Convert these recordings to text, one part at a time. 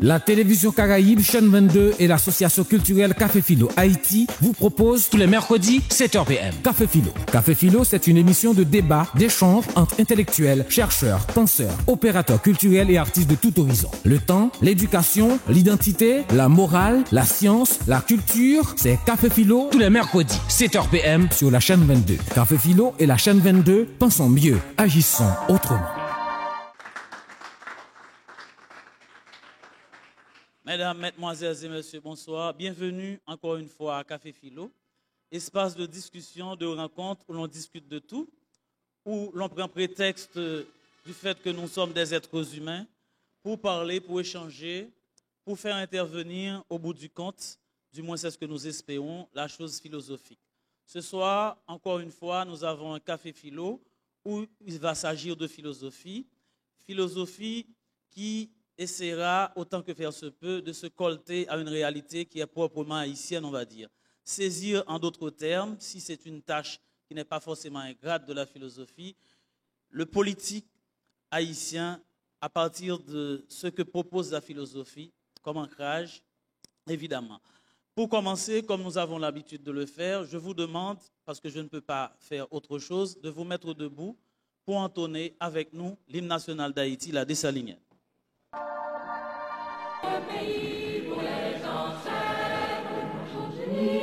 La télévision Caraïbe, chaîne 22 et l'association culturelle Café Philo Haïti vous proposent tous les mercredis 7h PM. Café Philo. Café Philo, c'est une émission de débat, d'échange entre intellectuels, chercheurs, penseurs, opérateurs culturels et artistes de tout horizon. Le temps, l'éducation, l'identité, la morale, la science, la culture, c'est Café Philo tous les mercredis 7h PM sur la chaîne 22. Café Philo et la chaîne 22, pensons mieux, agissons autrement. Mesdames, Mesdemoiselles et Messieurs, bonsoir. Bienvenue encore une fois à Café Philo, espace de discussion, de rencontre où l'on discute de tout, où l'on prend prétexte du fait que nous sommes des êtres humains pour parler, pour échanger, pour faire intervenir au bout du compte, du moins c'est ce que nous espérons, la chose philosophique. Ce soir, encore une fois, nous avons un Café Philo où il va s'agir de philosophie, philosophie qui essaiera, autant que faire se peut, de se colter à une réalité qui est proprement haïtienne, on va dire. Saisir, en d'autres termes, si c'est une tâche qui n'est pas forcément ingrate de la philosophie, le politique haïtien à partir de ce que propose la philosophie comme ancrage, évidemment. Pour commencer, comme nous avons l'habitude de le faire, je vous demande, parce que je ne peux pas faire autre chose, de vous mettre debout pour entonner avec nous l'hymne national d'Haïti, la Dessalinienne. Le pays pour les ancêtres,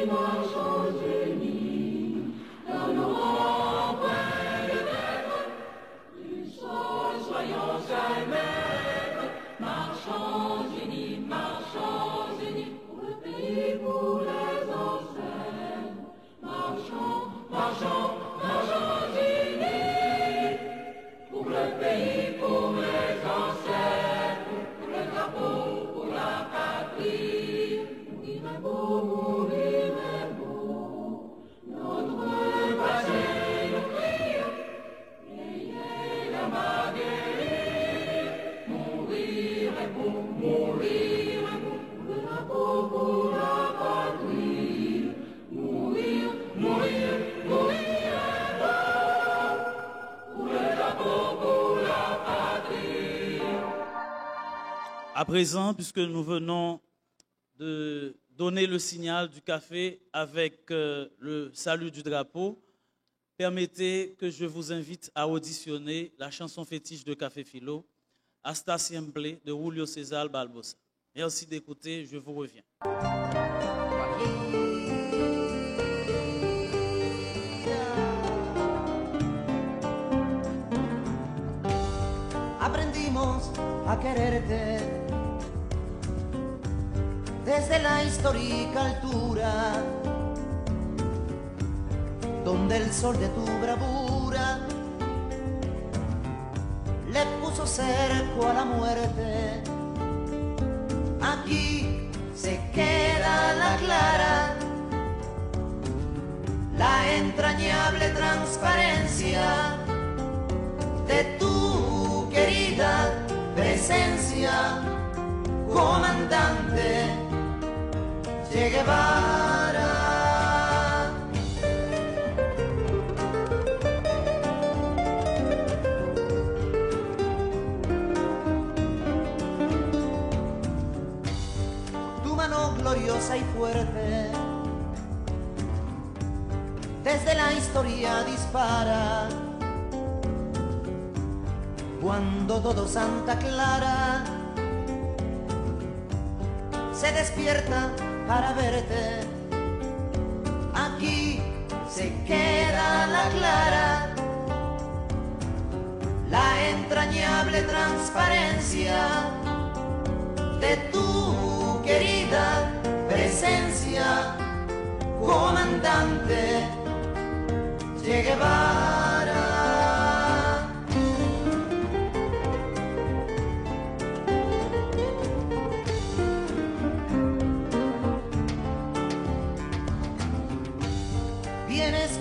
marchons unis, dans nos empreintes de maîtres, du sol soyons seuls maîtres, marchons unis, pour le pays pour les ancêtres, marchons unis, pour le pays pour les ancêtres, pour le drapeau. Notre passé nous crie, ayez la baguette, mourir est beau, pour le drapeau, pour la patrie, mourir est beau, pour le drapeau, pour la patrie. À présent, puisque nous venons de donner le signal du café avec le salut du drapeau, permettez que je vous invite à auditionner la chanson fétiche de Café Philo, Hasta Siempre de Julio César Barbosa. Merci d'écouter, je vous reviens. Aprendimos a quererte desde la histórica altura, donde el sol de tu bravura le puso cerco a la muerte. Aquí se queda la clara, la entrañable transparencia de tu querida presencia, comandante Che Guevara. Tu mano gloriosa y fuerte desde la historia dispara, cuando todo Santa Clara se despierta para verte. Aquí se queda la clara, la entrañable transparencia de tu querida presencia, comandante Che Guevara.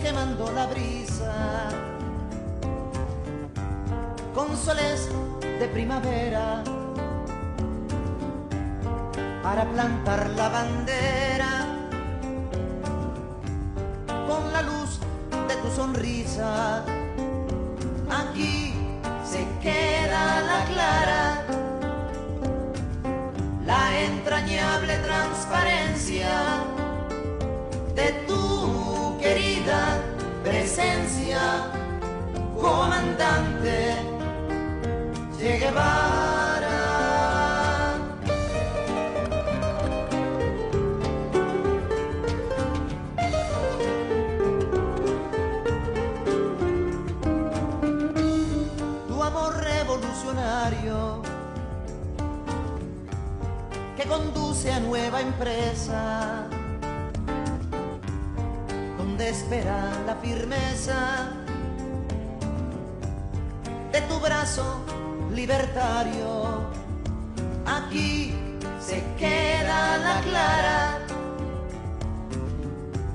Quemando la brisa con soles de primavera para plantar la bandera con la luz de tu sonrisa. Aquí se queda la clara, la entrañable transparencia de tu querida presencia, comandante Che Guevara. Tu amor revolucionario que conduce a nueva empresa, donde espera la firmeza de tu brazo libertario. Aquí se queda la clara,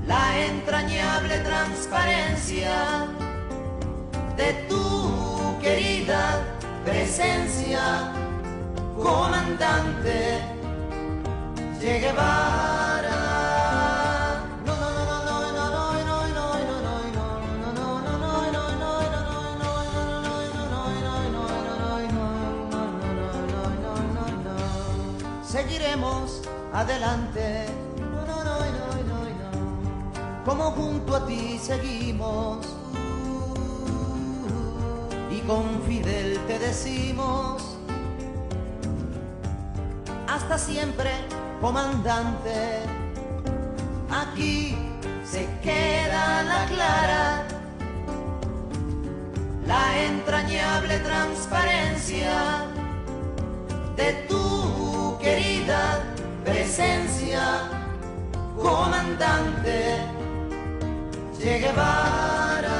la entrañable transparencia de tu querida presencia, comandante Che Guevara. Seguiremos adelante, como junto a ti seguimos, y con Fidel te decimos, hasta siempre, comandante. Aquí se queda la clara, la entrañable transparencia de tu querida presencia, comandante Che Guevara.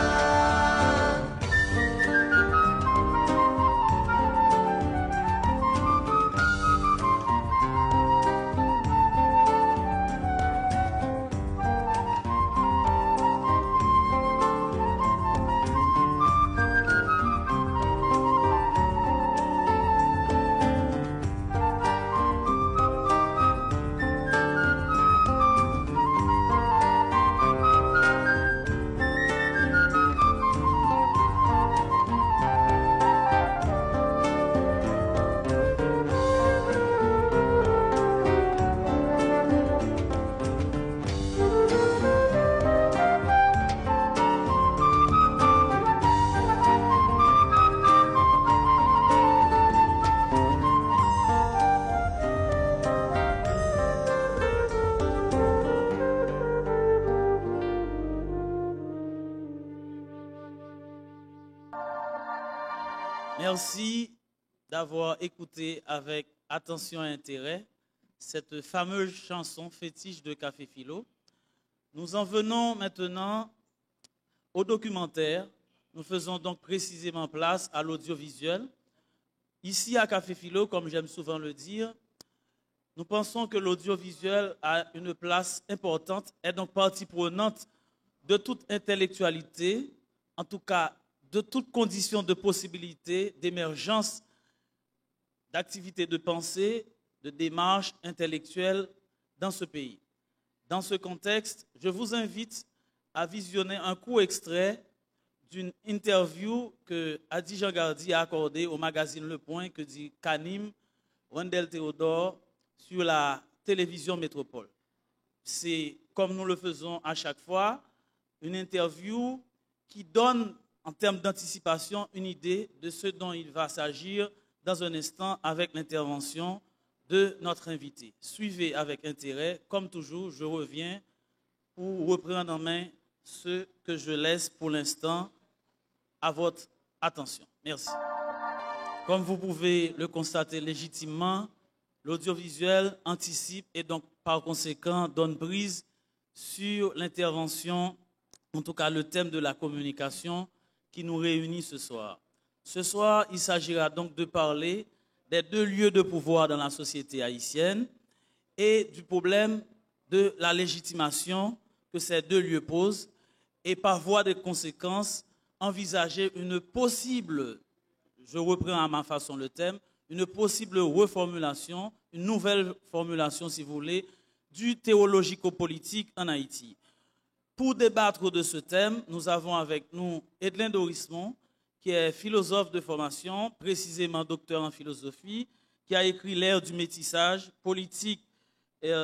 Merci d'avoir écouté avec attention et intérêt cette fameuse chanson fétiche de Café Philo. Nous en venons maintenant au documentaire. Nous faisons donc précisément place à l'audiovisuel. Ici à Café Philo, comme j'aime souvent le dire, nous pensons que l'audiovisuel a une place importante, est donc partie prenante de toute intellectualité, en tout cas de toutes conditions de possibilité d'émergence d'activités de pensée, de démarches intellectuelles dans ce pays. Dans ce contexte, je vous invite à visionner un court extrait d'une interview que Adi Jean Gardi a accordée au magazine Le Point, que dit Kanim Wendell Théodore, sur la télévision Métropole. C'est, comme nous le faisons à chaque fois, une interview qui donne, en termes d'anticipation, une idée de ce dont il va s'agir dans un instant avec l'intervention de notre invité. Suivez avec intérêt. Comme toujours, je reviens pour reprendre en main ce que je laisse pour l'instant à votre attention. Merci. Comme vous pouvez le constater légitimement, l'audiovisuel anticipe et donc par conséquent donne prise sur l'intervention, en tout cas le thème de la communication qui nous réunit ce soir. Ce soir, il s'agira donc de parler des deux lieux de pouvoir dans la société haïtienne et du problème de la légitimation que ces deux lieux posent et par voie de conséquence, envisager une possible, je reprends à ma façon le thème, une possible reformulation, une nouvelle formulation si vous voulez, du théologico-politique en Haïti. Pour débattre de ce thème, nous avons avec nous Edlin Dorismond, qui est philosophe de formation, précisément docteur en philosophie, qui a écrit L'ère du métissage, politique,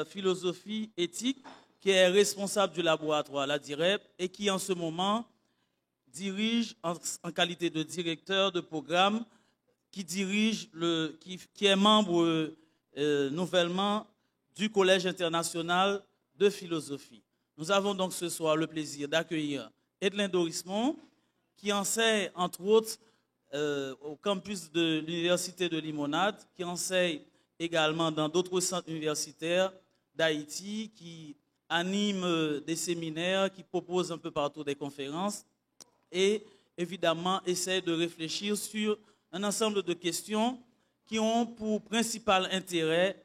philosophie, éthique, qui est responsable du laboratoire La DIREP et qui en ce moment dirige en qualité de directeur de programme, qui est membre nouvellement du Collège international de philosophie. Nous avons donc ce soir le plaisir d'accueillir Edlin Dorismond, qui enseigne entre autres au campus de l'Université de Limonade, qui enseigne également dans d'autres centres universitaires d'Haïti, qui anime des séminaires, qui propose un peu partout des conférences et évidemment essaie de réfléchir sur un ensemble de questions qui ont pour principal intérêt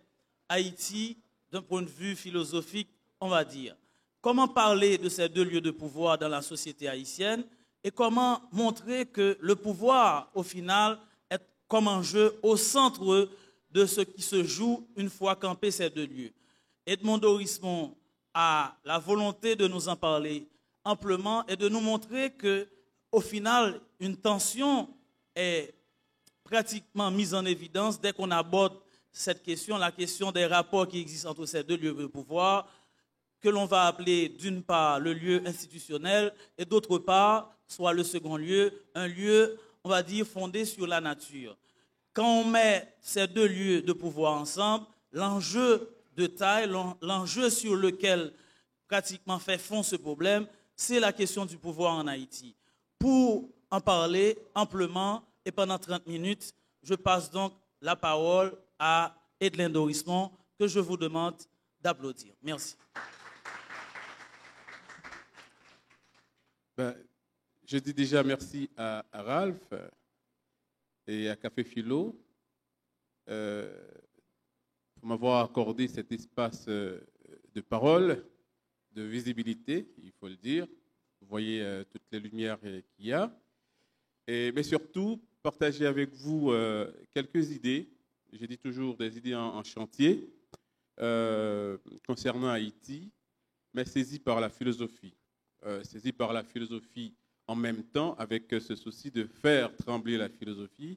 Haïti d'un point de vue philosophique, on va dire. Comment parler de ces deux lieux de pouvoir dans la société haïtienne et comment montrer que le pouvoir, au final, est comme enjeu au centre de ce qui se joue une fois campés ces deux lieux. Edmond Dorismond a la volonté de nous en parler amplement et de nous montrer que, au final, une tension est pratiquement mise en évidence dès qu'on aborde cette question, la question des rapports qui existent entre ces deux lieux de pouvoir, que l'on va appeler d'une part le lieu institutionnel et d'autre part, soit le second lieu, un lieu, on va dire, fondé sur la nature. Quand on met ces deux lieux de pouvoir ensemble, l'enjeu de taille, l'enjeu sur lequel pratiquement fait fond ce problème, c'est la question du pouvoir en Haïti. Pour en parler amplement et pendant 30 minutes, je passe donc la parole à Edlin Dorismond, que je vous demande d'applaudir. Merci. Je dis déjà merci à Ralph et à Café Philo pour m'avoir accordé cet espace de parole, de visibilité, il faut le dire. Vous voyez toutes les lumières qu'il y a. Mais surtout, partager avec vous quelques idées. J'ai dit toujours des idées en chantier concernant Haïti, mais saisies par la philosophie. Saisies par la philosophie en même temps, avec ce souci de faire trembler la philosophie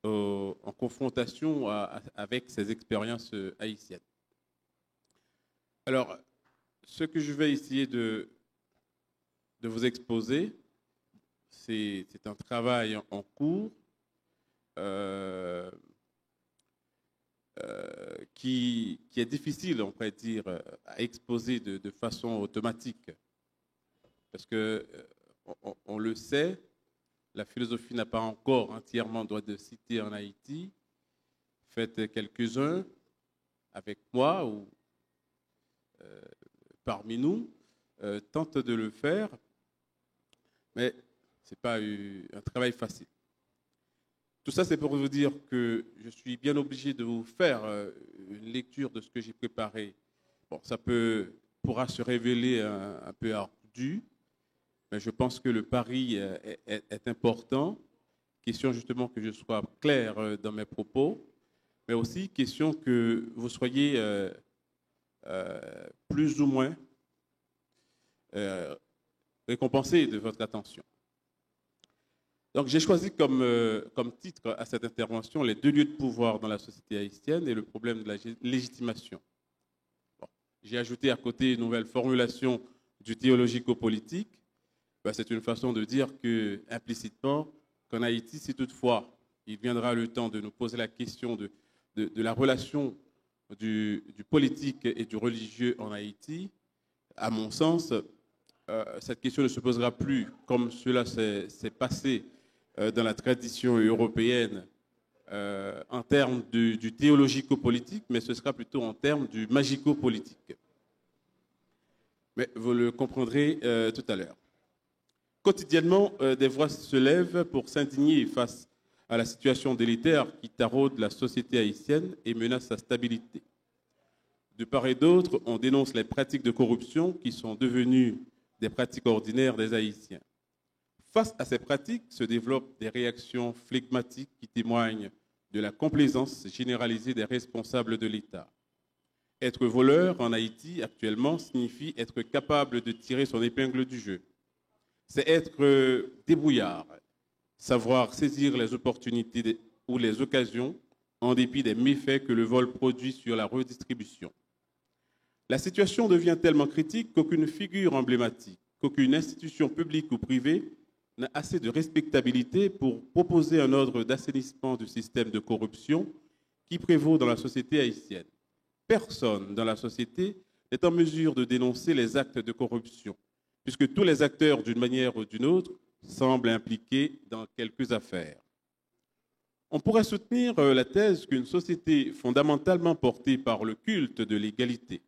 en confrontation avec ces expériences haïtiennes. Alors, ce que je vais essayer de vous exposer, c'est un travail en cours qui est difficile, on pourrait dire, à exposer de façon automatique. Parce que, on le sait, la philosophie n'a pas encore entièrement droit de citer en Haïti. Faites quelques-uns avec moi ou parmi nous tentent de le faire, mais ce n'est pas un travail facile. Tout ça, c'est pour vous dire que je suis bien obligé de vous faire une lecture de ce que j'ai préparé. Bon, ça pourra se révéler un peu ardu, mais je pense que le pari est important. Question justement que je sois clair dans mes propos, mais aussi question que vous soyez plus ou moins récompensé de votre attention. Donc j'ai choisi comme titre à cette intervention les deux lieux de pouvoir dans la société haïtienne et le problème de la légitimation. Bon, j'ai ajouté à côté une nouvelle formulation du théologico-politique. C'est une façon de dire que, implicitement, qu'en Haïti, si toutefois il viendra le temps de nous poser la question de la relation du politique et du religieux en Haïti, à mon sens, cette question ne se posera plus comme cela s'est passé dans la tradition européenne en termes du théologico-politique, mais ce sera plutôt en termes du magico-politique. Mais vous le comprendrez tout à l'heure. Quotidiennement, des voix se lèvent pour s'indigner face à la situation délétère qui taraude la société haïtienne et menace sa stabilité. De part et d'autre, on dénonce les pratiques de corruption qui sont devenues des pratiques ordinaires des Haïtiens. Face à ces pratiques se développent des réactions flegmatiques qui témoignent de la complaisance généralisée des responsables de l'État. Être voleur en Haïti actuellement signifie être capable de tirer son épingle du jeu. C'est être débrouillard, savoir saisir les opportunités ou les occasions en dépit des méfaits que le vol produit sur la redistribution. La situation devient tellement critique qu'aucune figure emblématique, qu'aucune institution publique ou privée n'a assez de respectabilité pour proposer un ordre d'assainissement du système de corruption qui prévaut dans la société haïtienne. Personne dans la société n'est en mesure de dénoncer les actes de corruption, puisque tous les acteurs, d'une manière ou d'une autre, semblent impliqués dans quelques affaires. On pourrait soutenir la thèse qu'une société fondamentalement portée par le culte de l'égalité,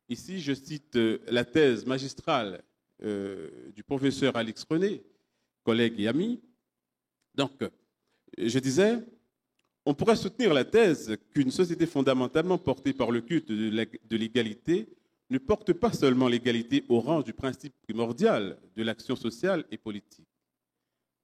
ici je cite la thèse magistrale du professeur Alix René, collègue et ami. Donc, je disais, on pourrait soutenir la thèse qu'une société fondamentalement portée par le culte de l'égalité ne porte pas seulement l'égalité au rang du principe primordial de l'action sociale et politique.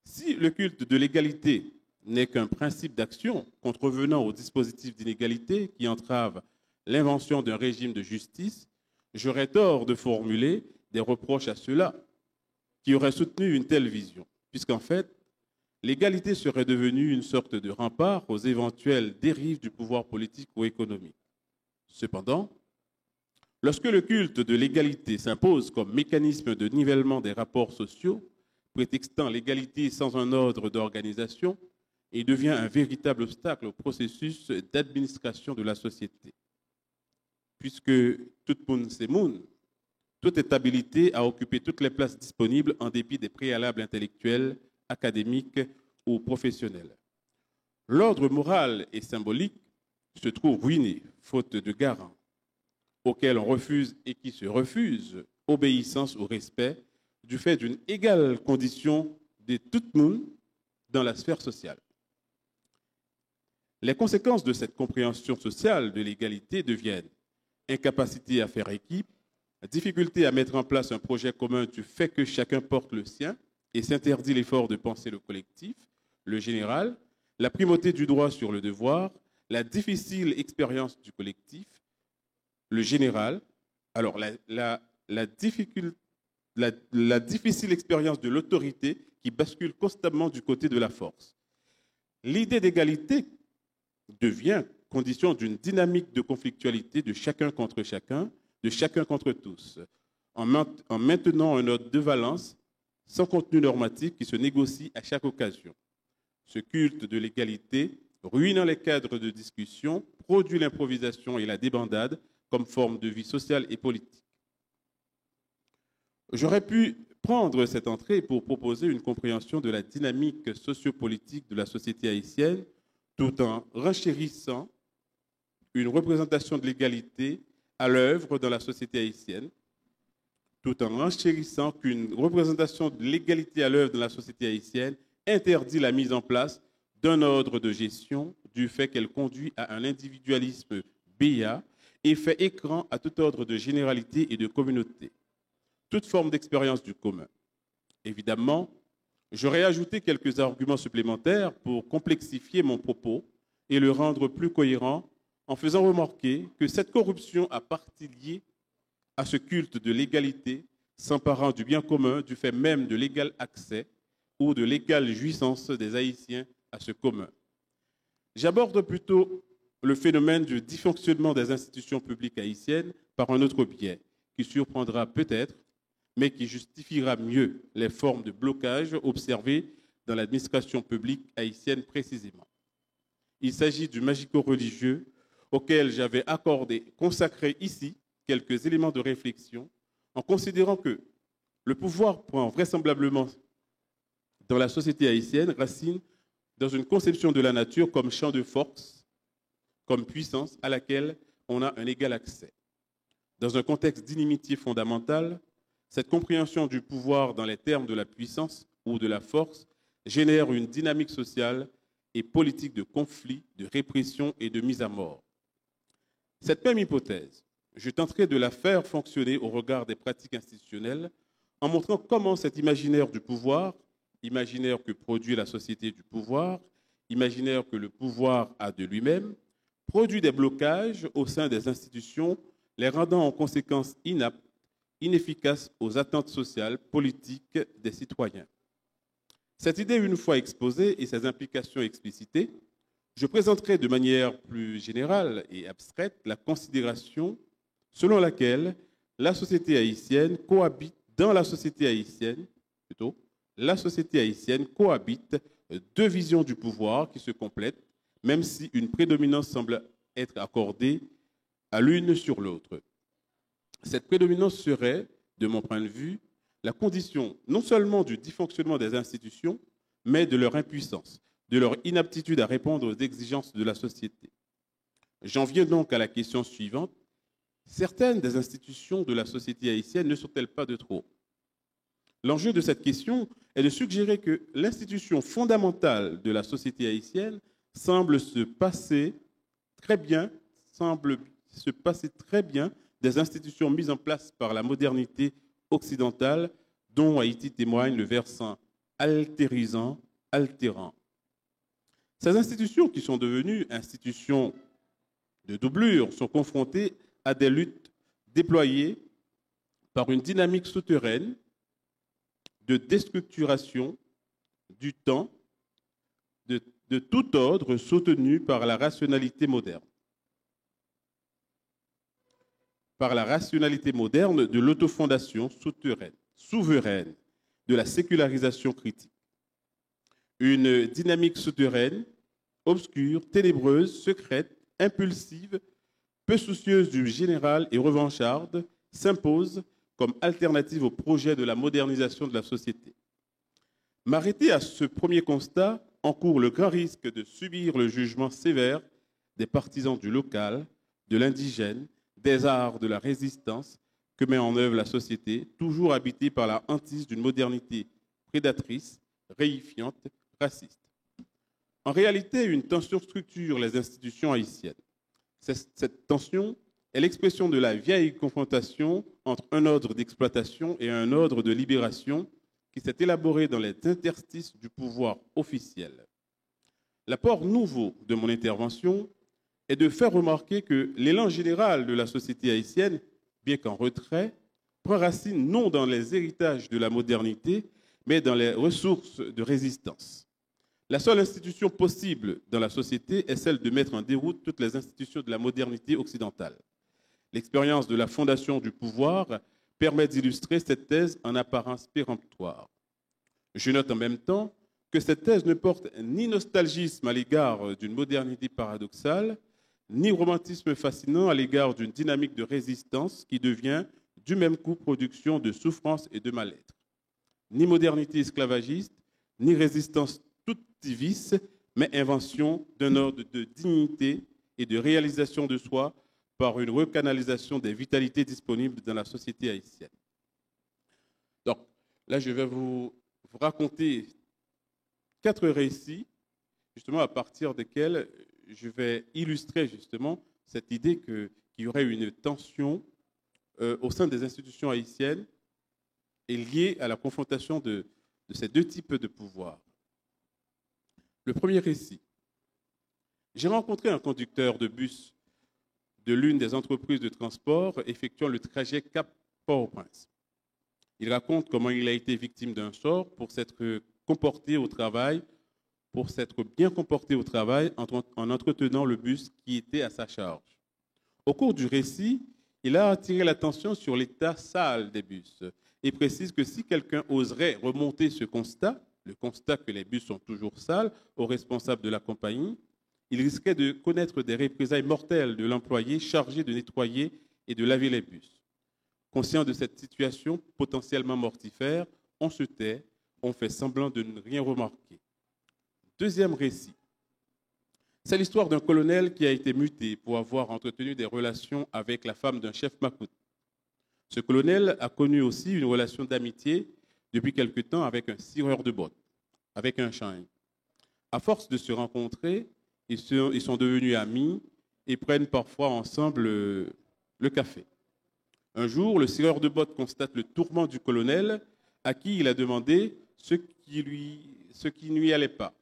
Si le culte de l'égalité n'est qu'un principe d'action contrevenant au dispositif d'inégalité qui entrave l'invention d'un régime de justice, j'aurais tort de formuler des reproches à ceux-là qui auraient soutenu une telle vision, puisqu'en fait, l'égalité serait devenue une sorte de rempart aux éventuelles dérives du pouvoir politique ou économique. Cependant, lorsque le culte de l'égalité s'impose comme mécanisme de nivellement des rapports sociaux, prétextant l'égalité sans un ordre d'organisation, il devient un véritable obstacle au processus d'administration de la société. Puisque tout monde c'est monde, toute est habilité à occuper toutes les places disponibles en dépit des préalables intellectuels, académiques ou professionnels. L'ordre moral et symbolique se trouve ruiné, faute de garant, auquel on refuse et qui se refuse obéissance ou respect du fait d'une égale condition de tout le monde dans la sphère sociale. Les conséquences de cette compréhension sociale de l'égalité deviennent incapacité à faire équipe, difficulté à mettre en place un projet commun du fait que chacun porte le sien et s'interdit l'effort de penser le collectif, le général, la primauté du droit sur le devoir, la difficile expérience du collectif, le général, alors la difficile expérience de l'autorité qui bascule constamment du côté de la force. L'idée d'égalité devient condition d'une dynamique de conflictualité de chacun contre chacun, de chacun contre tous, en maintenant un ordre de valence sans contenu normatif qui se négocie à chaque occasion. Ce culte de l'égalité, ruinant les cadres de discussion, produit l'improvisation et la débandade comme forme de vie sociale et politique. J'aurais pu prendre cette entrée pour proposer une compréhension de la dynamique sociopolitique de la société haïtienne, tout en renchérissant une représentation de l'égalité à l'œuvre dans la société haïtienne, tout en renchérissant qu'une représentation de l'égalité à l'œuvre dans la société haïtienne interdit la mise en place d'un ordre de gestion du fait qu'elle conduit à un individualisme béat et fait écran à tout ordre de généralité et de communauté, toute forme d'expérience du commun. Évidemment, j'aurais ajouté quelques arguments supplémentaires pour complexifier mon propos et le rendre plus cohérent en faisant remarquer que cette corruption a partie liée à ce culte de l'égalité s'emparant du bien commun du fait même de l'égal accès ou de l'égale jouissance des Haïtiens à ce commun. J'aborde plutôt le phénomène du dysfonctionnement des institutions publiques haïtiennes par un autre biais qui surprendra peut-être, mais qui justifiera mieux les formes de blocage observées dans l'administration publique haïtienne précisément. Il s'agit du magico-religieux auquel j'avais consacré ici quelques éléments de réflexion en considérant que le pouvoir prend vraisemblablement dans la société haïtienne racine dans une conception de la nature comme champ de force, comme puissance à laquelle on a un égal accès. Dans un contexte d'inimitié fondamentale, cette compréhension du pouvoir dans les termes de la puissance ou de la force génère une dynamique sociale et politique de conflit, de répression et de mise à mort. Cette même hypothèse, je tenterai de la faire fonctionner au regard des pratiques institutionnelles en montrant comment cet imaginaire du pouvoir, imaginaire que produit la société du pouvoir, imaginaire que le pouvoir a de lui-même, produit des blocages au sein des institutions, les rendant en conséquence inaptes, inefficaces aux attentes sociales, politiques des citoyens. Cette idée, une fois exposée et ses implications explicitées, Je présenterai de manière plus générale et abstraite la considération selon laquelle la société haïtienne cohabite, dans la société haïtienne, plutôt, la société haïtienne cohabite deux visions du pouvoir qui se complètent, même si une prédominance semble être accordée à l'une sur l'autre. Cette prédominance serait, de mon point de vue, la condition non seulement du dysfonctionnement des institutions, mais de leur impuissance, de leur inaptitude à répondre aux exigences de la société. J'en viens donc à la question suivante. Certaines des institutions de la société haïtienne ne sont-elles pas de trop? L'enjeu de cette question est de suggérer que l'institution fondamentale de la société haïtienne semble se passer très bien des institutions mises en place par la modernité occidentale, dont Haïti témoigne le versant altérisant, altérant. Ces institutions, qui sont devenues institutions de doublure, sont confrontées à des luttes déployées par une dynamique souterraine de déstructuration du temps de tout ordre soutenue par la rationalité moderne. Par la rationalité moderne de l'autofondation souveraine, de la sécularisation critique. Une dynamique souterraine, obscure, ténébreuse, secrète, impulsive, peu soucieuse du général et revancharde, s'impose comme alternative au projet de la modernisation de la société. M'arrêter à ce premier constat encourt le grand risque de subir le jugement sévère des partisans du local, de l'indigène, des arts de la résistance que met en œuvre la société, toujours habitée par la hantise d'une modernité prédatrice, réifiante, raciste. En réalité, une tension structure les institutions haïtiennes. Cette tension est l'expression de la vieille confrontation entre un ordre d'exploitation et un ordre de libération qui s'est élaboré dans les interstices du pouvoir officiel. L'apport nouveau de mon intervention est de faire remarquer que l'élan général de la société haïtienne, bien qu'en retrait, prend racine non dans les héritages de la modernité, mais dans les ressources de résistance. La seule institution possible dans la société est celle de mettre en déroute toutes les institutions de la modernité occidentale. L'expérience de la fondation du pouvoir permet d'illustrer cette thèse en apparence péremptoire. Je note en même temps que cette thèse ne porte ni nostalgisme à l'égard d'une modernité paradoxale, ni romantisme fascinant à l'égard d'une dynamique de résistance qui devient du même coup production de souffrance et de mal-être. Ni modernité esclavagiste, ni résistance toutiviste, mais invention d'un ordre de dignité et de réalisation de soi par une recanalisation des vitalités disponibles dans la société haïtienne. Donc, là, je vais vous raconter 4 récits, justement à partir desquels je vais illustrer justement cette idée qu'il y aurait une tension au sein des institutions haïtiennes et liée à la confrontation de ces deux types de pouvoir. Le premier récit. J'ai rencontré un conducteur de bus de l'une des entreprises de transport effectuant le trajet Cap-Port-au-Prince. Il raconte comment il a été victime d'un sort pour s'être comporté au travail, pour s'être bien comporté au travail en entretenant le bus qui était à sa charge. Au cours du récit, il a attiré l'attention sur l'état sale des bus et précise que si quelqu'un oserait remonter ce constat, le constat que les bus sont toujours sales, aux responsables de la compagnie, il risquait de connaître des représailles mortelles de l'employé chargé de nettoyer et de laver les bus. Conscient de cette situation potentiellement mortifère, on se tait, on fait semblant de ne rien remarquer. Deuxième récit. C'est l'histoire d'un colonel qui a été muté pour avoir entretenu des relations avec la femme d'un chef macoute. Ce colonel a connu aussi une relation d'amitié depuis quelque temps avec un cireur de bottes, avec un chien. À force de se rencontrer, ils sont devenus amis et prennent parfois ensemble le café. Un jour, le cireur de bottes constate le tourment du colonel à qui il a demandé ce qui ne lui allait pas.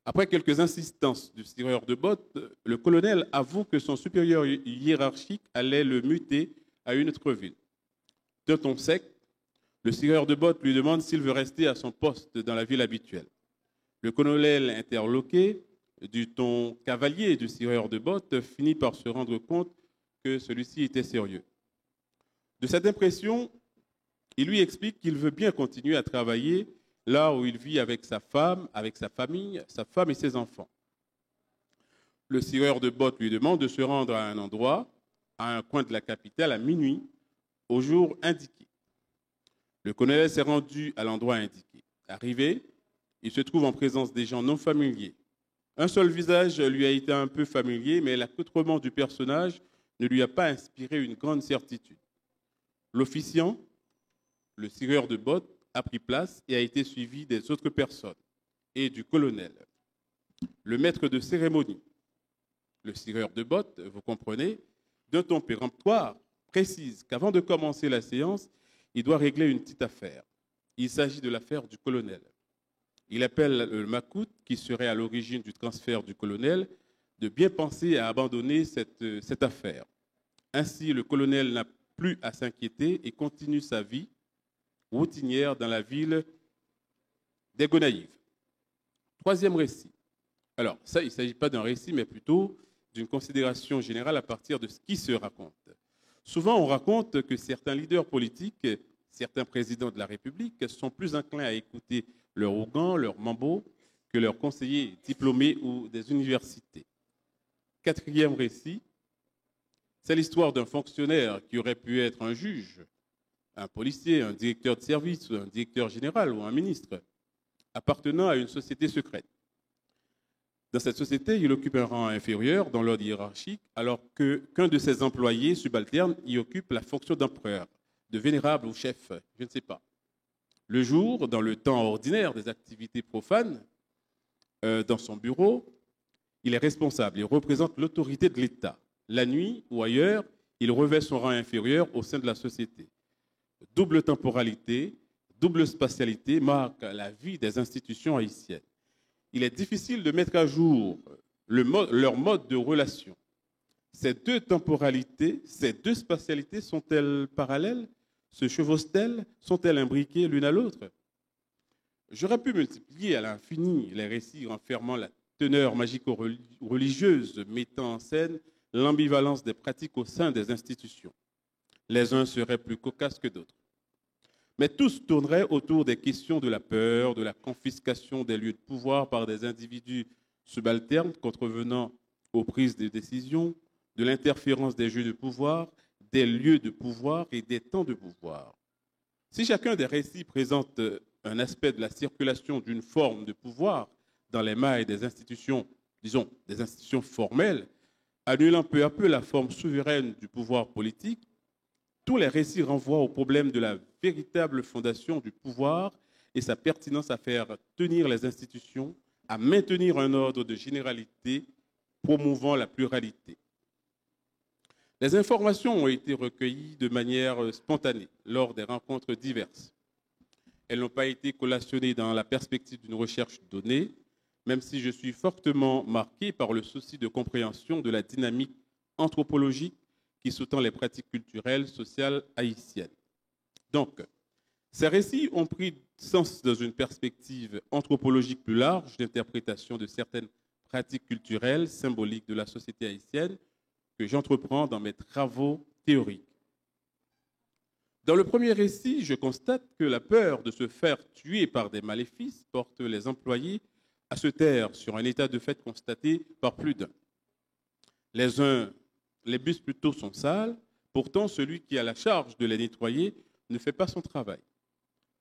Après quelques insistances du cireur de bottes, le colonel avoue que son supérieur hiérarchique allait le muter à une autre ville. D'un ton sec, le cireur de bottes lui demande s'il veut rester à son poste dans la ville habituelle. Le colonel interloqué du ton cavalier du cireur de bottes, finit par se rendre compte que celui-ci était sérieux. De cette impression, il lui explique qu'il veut bien continuer à travailler là où il vit avec sa femme, avec sa famille, sa femme et ses enfants. Le cireur de bottes lui demande de se rendre à un endroit, à un coin de la capitale, à minuit, au jour indiqué. Le colonel s'est rendu à l'endroit indiqué. Arrivé, il se trouve en présence des gens non familiers. Un seul visage lui a été un peu familier, mais l'accoutrement du personnage ne lui a pas inspiré une grande certitude. L'officiant, le cireur de bottes, a pris place et a été suivi des autres personnes et du colonel. Le maître de cérémonie, le cireur de bottes, vous comprenez, d'un ton péremptoire, précise qu'avant de commencer la séance, il doit régler une petite affaire. Il s'agit de l'affaire du colonel. Il appelle le macoute, qui serait à l'origine du transfert du colonel, de bien penser à abandonner cette affaire. Ainsi, le colonel n'a plus à s'inquiéter et continue sa vie routinière dans la ville des Gonaïves. Troisième récit. Alors, ça, il ne s'agit pas d'un récit, mais plutôt d'une considération générale à partir de ce qui se raconte. Souvent, on raconte que certains leaders politiques, certains présidents de la République, sont plus enclins à écouter leurs Ougans, leurs Mambo, que leurs conseillers diplômés ou des universités. Quatrième récit, c'est l'histoire d'un fonctionnaire qui aurait pu être un juge, un policier, un directeur de service, un directeur général ou un ministre, appartenant à une société secrète. Dans cette société, il occupe un rang inférieur dans l'ordre hiérarchique, alors qu'un de ses employés subalternes y occupe la fonction d'empereur, de vénérable ou chef, je ne sais pas. Le jour, dans le temps ordinaire des activités profanes, dans son bureau, il est responsable, il représente l'autorité de l'État. La nuit ou ailleurs, il revêt son rang inférieur au sein de la société. Double temporalité, double spatialité marquent la vie des institutions haïtiennes. Il est difficile de mettre à jour leur mode de relation. Ces deux temporalités, ces deux spatialités sont-elles parallèles? Se chevauchent-elles? Sont-elles imbriquées l'une à l'autre? J'aurais pu multiplier à l'infini les récits renfermant la teneur magico-religieuse mettant en scène l'ambivalence des pratiques au sein des institutions. Les uns seraient plus cocasses que d'autres. Mais tous tourneraient autour des questions de la peur, de la confiscation des lieux de pouvoir par des individus subalternes contrevenant aux prises de décision, de l'interférence des jeux de pouvoir, des lieux de pouvoir et des temps de pouvoir. Si chacun des récits présente un aspect de la circulation d'une forme de pouvoir dans les mailles des institutions, disons, des institutions formelles, annulant peu à peu la forme souveraine du pouvoir politique, tous les récits renvoient au problème de la véritable fondation du pouvoir et sa pertinence à faire tenir les institutions, à maintenir un ordre de généralité promouvant la pluralité. Les informations ont été recueillies de manière spontanée lors des rencontres diverses. Elles n'ont pas été collationnées dans la perspective d'une recherche donnée, même si je suis fortement marqué par le souci de compréhension de la dynamique anthropologique qui sous-tend les pratiques culturelles, sociales haïtiennes. Donc, ces récits ont pris sens dans une perspective anthropologique plus large d'interprétation de certaines pratiques culturelles, symboliques de la société haïtienne que j'entreprends dans mes travaux théoriques. Dans le premier récit, je constate que la peur de se faire tuer par des maléfices porte les employés à se taire sur un état de fait constaté par plus d'un. Les bus plutôt sont sales, pourtant celui qui a la charge de les nettoyer ne fait pas son travail.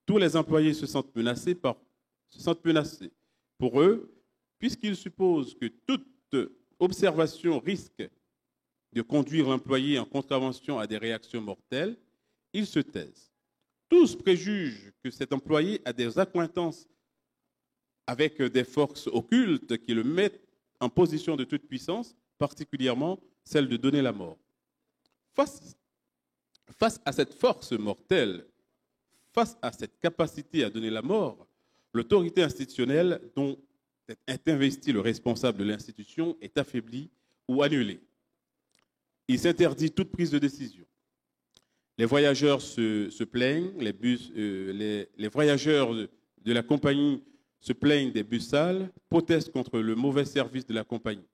Tous les employés se sentent menacés. Pour eux, puisqu'ils supposent que toute observation risque de conduire l'employé en contravention à des réactions mortelles, ils se taisent. Tous préjugent que cet employé a des accointances avec des forces occultes qui le mettent en position de toute puissance, particulièrement celle de donner la mort. Face à cette force mortelle, face à cette capacité à donner la mort, l'autorité institutionnelle dont est investi le responsable de l'institution est affaiblie ou annulée. Il s'interdit toute prise de décision. Les voyageurs se plaignent, les voyageurs de la compagnie se plaignent des bus sales, protestent contre le mauvais service de la compagnie.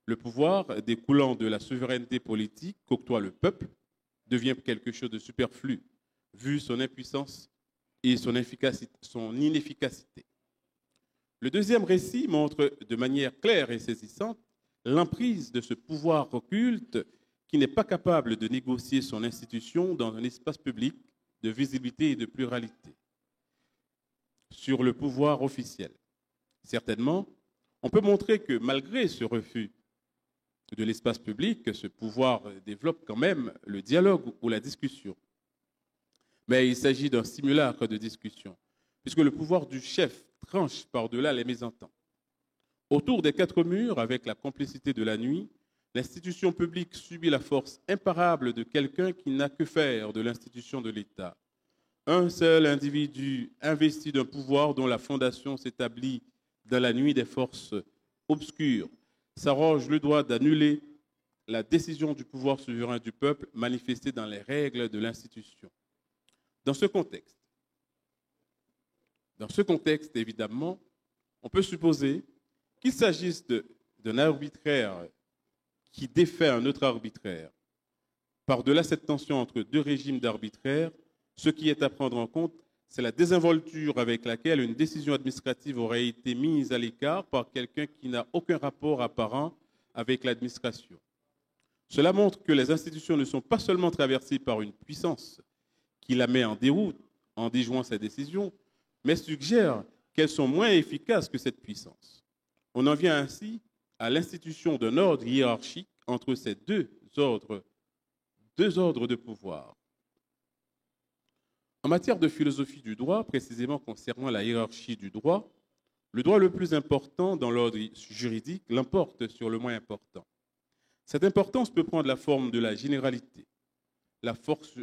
Le pouvoir, découlant de la souveraineté politique qu'octroie le peuple, devient quelque chose de superflu, vu son impuissance et son inefficacité. Le deuxième récit montre de manière claire et saisissante l'emprise de ce pouvoir occulte qui n'est pas capable de négocier son institution dans un espace public de visibilité et de pluralité sur le pouvoir officiel. Certainement, on peut montrer que malgré ce refus de l'espace public, ce pouvoir développe quand même le dialogue ou la discussion. Mais il s'agit d'un simulacre de discussion, puisque le pouvoir du chef tranche par-delà les mésententes. Autour des quatre murs, avec la complicité de la nuit, l'institution publique subit la force imparable de quelqu'un qui n'a que faire de l'institution de l'État. Un seul individu investi d'un pouvoir dont la fondation s'établit dans la nuit des forces obscures s'arroge le droit d'annuler la décision du pouvoir souverain du peuple manifestée dans les règles de l'institution. Dans ce contexte, évidemment, on peut supposer qu'il s'agisse d'un arbitraire qui défait un autre arbitraire. Par-delà cette tension entre deux régimes d'arbitraire, ce qui est à prendre en compte, c'est la désinvolture avec laquelle une décision administrative aurait été mise à l'écart par quelqu'un qui n'a aucun rapport apparent avec l'administration. Cela montre que les institutions ne sont pas seulement traversées par une puissance qui la met en déroute en déjouant sa décision, mais suggère qu'elles sont moins efficaces que cette puissance. On en vient ainsi à l'institution d'un ordre hiérarchique entre ces deux ordres de pouvoir. En matière de philosophie du droit, précisément concernant la hiérarchie du droit, le droit le plus important dans l'ordre juridique l'emporte sur le moins important. Cette importance peut prendre la forme de la généralité, la force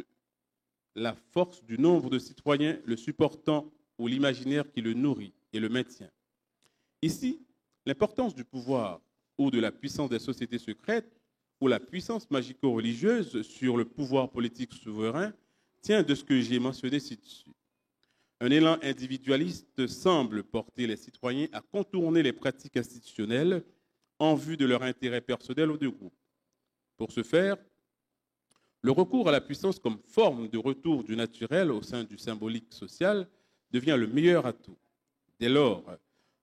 du nombre de citoyens le supportant ou l'imaginaire qui le nourrit et le maintient. Ici, l'importance du pouvoir ou de la puissance des sociétés secrètes ou la puissance magico-religieuse sur le pouvoir politique souverain tient de ce que j'ai mentionné ci-dessus. Un élan individualiste semble porter les citoyens à contourner les pratiques institutionnelles en vue de leur intérêt personnel ou de groupe. Pour ce faire, le recours à la puissance comme forme de retour du naturel au sein du symbolique social devient le meilleur atout. Dès lors,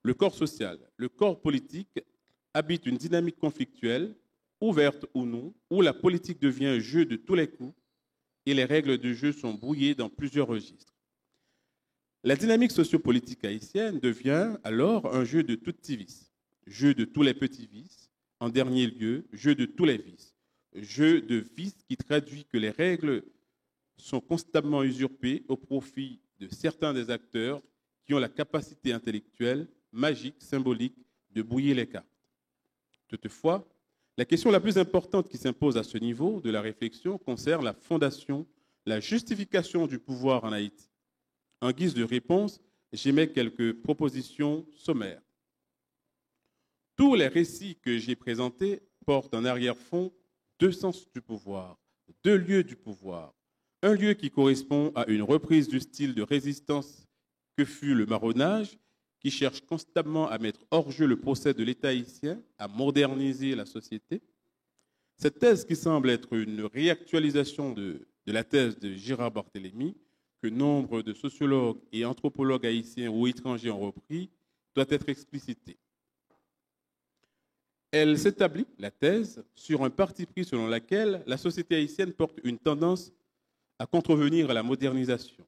le corps social, le corps politique habite une dynamique conflictuelle, ouverte ou non, où la politique devient un jeu de tous les coups et les règles de jeu sont brouillées dans plusieurs registres. La dynamique sociopolitique haïtienne devient alors un jeu de tout petits vices, jeu de tous les petits vices, en dernier lieu, jeu de tous les vices, jeu de vices qui traduit que les règles sont constamment usurpées au profit de certains des acteurs qui ont la capacité intellectuelle, magique, symbolique de brouiller les cartes. Toutefois, la question la plus importante qui s'impose à ce niveau de la réflexion concerne la fondation, la justification du pouvoir en Haïti. En guise de réponse, j'émets quelques propositions sommaires. Tous les récits que j'ai présentés portent en arrière-fond deux sens du pouvoir, deux lieux du pouvoir. Un lieu qui correspond à une reprise du style de résistance que fut le marronnage, qui cherche constamment à mettre hors jeu le procès de l'État haïtien, à moderniser la société. Cette thèse qui semble être une réactualisation de la thèse de Gérard Barthélemy, que nombre de sociologues et anthropologues haïtiens ou étrangers ont repris, doit être explicitée. Elle s'établit, la thèse, sur un parti pris selon lequel la société haïtienne porte une tendance à contrevenir à la modernisation.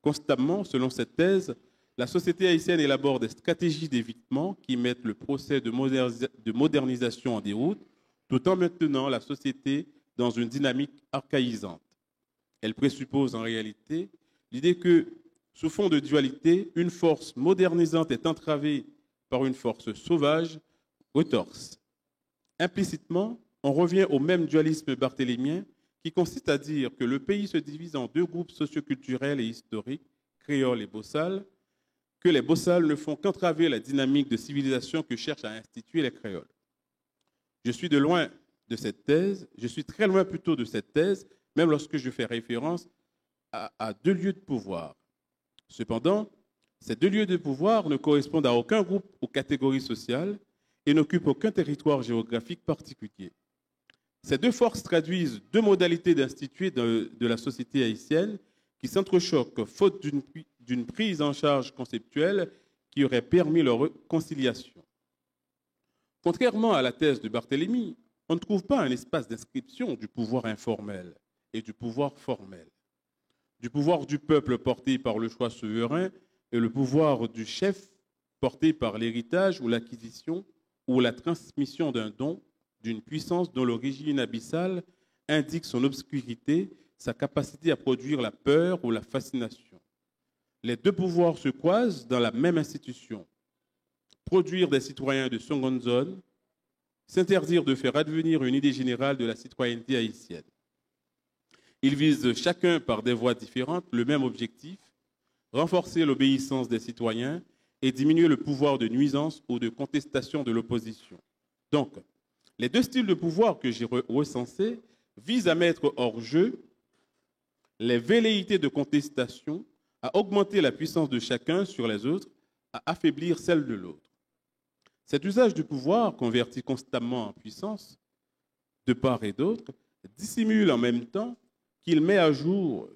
Constamment, selon cette thèse, la société haïtienne élabore des stratégies d'évitement qui mettent le procès de modernisation en déroute, tout en maintenant la société dans une dynamique archaïsante. Elle présuppose en réalité l'idée que, sous fond de dualité, une force modernisante est entravée par une force sauvage, retorse. Implicitement, on revient au même dualisme barthélémien qui consiste à dire que le pays se divise en deux groupes socioculturels et historiques, créoles et bossales, que les bossales ne font qu'entraver la dynamique de civilisation que cherchent à instituer les créoles. Je suis très loin plutôt de cette thèse, même lorsque je fais référence à deux lieux de pouvoir. Cependant, Ces deux lieux de pouvoir ne correspondent à aucun groupe ou catégorie sociale et n'occupent aucun territoire géographique particulier. Ces deux forces traduisent deux modalités d'instituer de la société haïtienne qui s'entrechoquent faute d'une prise en charge conceptuelle qui aurait permis leur conciliation. Contrairement à la thèse de Barthélemy, on ne trouve pas un espace d'inscription du pouvoir informel et du pouvoir formel, du pouvoir du peuple porté par le choix souverain et le pouvoir du chef porté par l'héritage ou l'acquisition ou la transmission d'un don, d'une puissance dont l'origine abyssale indique son obscurité, sa capacité à produire la peur ou la fascination. Les deux pouvoirs se croisent dans la même institution. Produire des citoyens de seconde zone, s'interdire de faire advenir une idée générale de la citoyenneté haïtienne. Ils visent chacun par des voies différentes le même objectif, renforcer l'obéissance des citoyens et diminuer le pouvoir de nuisance ou de contestation de l'opposition. Donc, les deux styles de pouvoir que j'ai recensés visent à mettre hors jeu les velléités de contestation, à augmenter la puissance de chacun sur les autres, à affaiblir celle de l'autre. Cet usage du pouvoir, converti constamment en puissance, de part et d'autre, dissimule en même temps qu'il met à jour,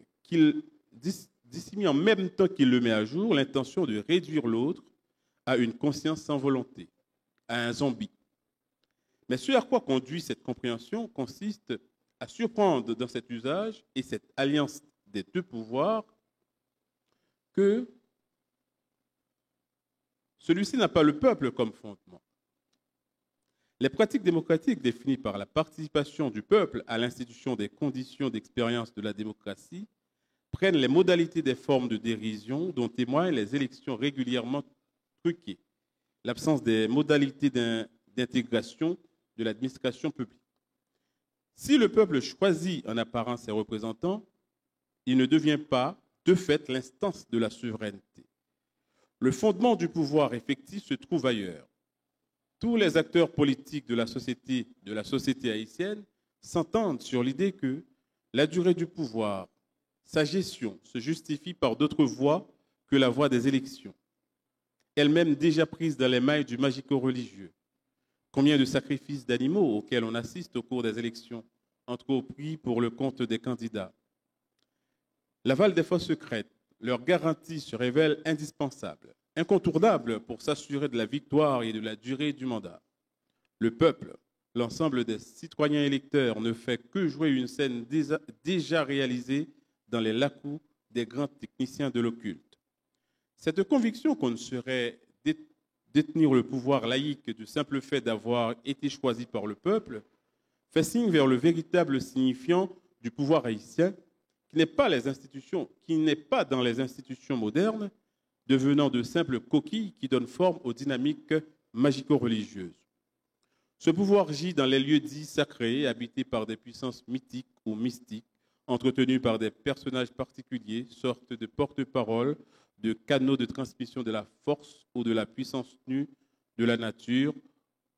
dissimule en même temps qu'il le met à jour l'intention de réduire l'autre à une conscience sans volonté, à un zombie. Mais ce à quoi conduit cette compréhension consiste à surprendre dans cet usage et cette alliance des deux pouvoirs que celui-ci n'a pas le peuple comme fondement. Les pratiques démocratiques définies par la participation du peuple à l'institution des conditions d'expérience de la démocratie prennent les modalités des formes de dérision dont témoignent les élections régulièrement truquées, l'absence des modalités d'intégration de l'administration publique. Si le peuple choisit en apparence ses représentants, il ne devient pas, de fait, l'instance de la souveraineté. Le fondement du pouvoir effectif se trouve ailleurs. Tous les acteurs politiques de la société haïtienne s'entendent sur l'idée que la durée du pouvoir, sa gestion, se justifie par d'autres voies que la voie des élections, elle-même déjà prise dans les mailles du magico-religieux. Combien de sacrifices d'animaux auxquels on assiste au cours des élections entrepris pour le compte des candidats. L'aval des forces secrètes, leur garantie se révèle indispensable, incontournable pour s'assurer de la victoire et de la durée du mandat. Le peuple, l'ensemble des citoyens électeurs, ne fait que jouer une scène déjà réalisée dans les lacous des grands techniciens de l'occulte. Cette conviction qu'on ne saurait détenir le pouvoir laïque du simple fait d'avoir été choisi par le peuple fait signe vers le véritable signifiant du pouvoir haïtien, qui n'est pas dans les institutions modernes, devenant de simples coquilles qui donnent forme aux dynamiques magico-religieuses. Ce pouvoir gît dans les lieux dits sacrés, habités par des puissances mythiques ou mystiques, entretenus par des personnages particuliers, sortes de porte-parole, de canaux de transmission de la force ou de la puissance nue de la nature,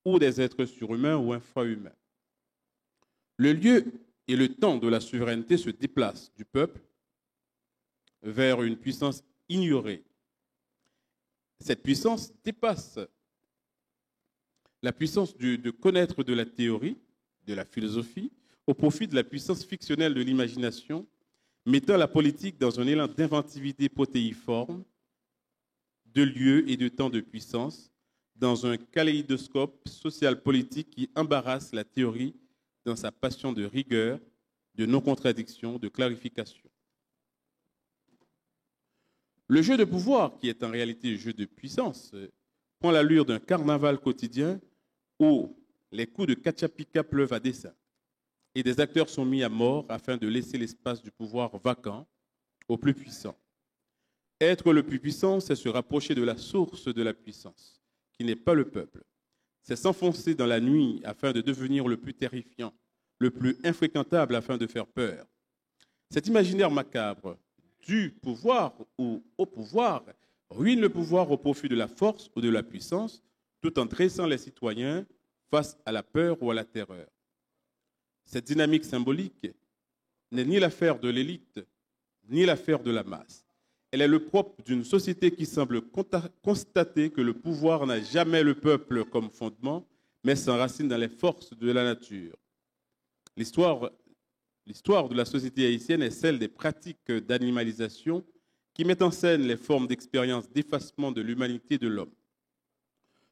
ou des êtres surhumains ou infrahumains. Le lieu et le temps de la souveraineté se déplacent du peuple vers une puissance ignorée. Cette puissance dépasse la puissance de connaître de la théorie, de la philosophie, au profit de la puissance fictionnelle de l'imagination, mettant la politique dans un élan d'inventivité protéiforme, de lieu et de temps de puissance, dans un kaléidoscope social-politique qui embarrasse la théorie dans sa passion de rigueur, de non-contradiction, de clarification. Le jeu de pouvoir, qui est en réalité un jeu de puissance, prend l'allure d'un carnaval quotidien où les coups de Kachapika pleuvent à dessein et des acteurs sont mis à mort afin de laisser l'espace du pouvoir vacant aux plus puissants. Être le plus puissant, c'est se rapprocher de la source de la puissance, qui n'est pas le peuple. C'est s'enfoncer dans la nuit afin de devenir le plus terrifiant, le plus infréquentable afin de faire peur. Cet imaginaire macabre du pouvoir ou au pouvoir ruine le pouvoir au profit de la force ou de la puissance, tout en dressant les citoyens face à la peur ou à la terreur. Cette dynamique symbolique n'est ni l'affaire de l'élite, ni l'affaire de la masse. Elle est le propre d'une société qui semble constater que le pouvoir n'a jamais le peuple comme fondement, mais s'enracine dans les forces de la nature. L'histoire de la société haïtienne est celle des pratiques d'animalisation qui mettent en scène les formes d'expérience d'effacement de l'humanité de l'homme.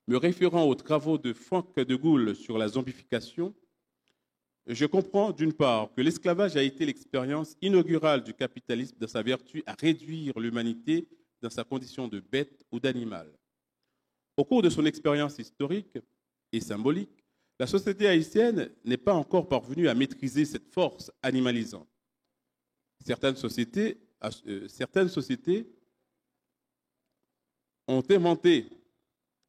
Me référant aux travaux de Franck de Gaulle sur la zombification, je comprends d'une part que l'esclavage a été l'expérience inaugurale du capitalisme dans sa vertu à réduire l'humanité dans sa condition de bête ou d'animal. Au cours de son expérience historique et symbolique, la société haïtienne n'est pas encore parvenue à maîtriser cette force animalisante. Certaines sociétés ont inventé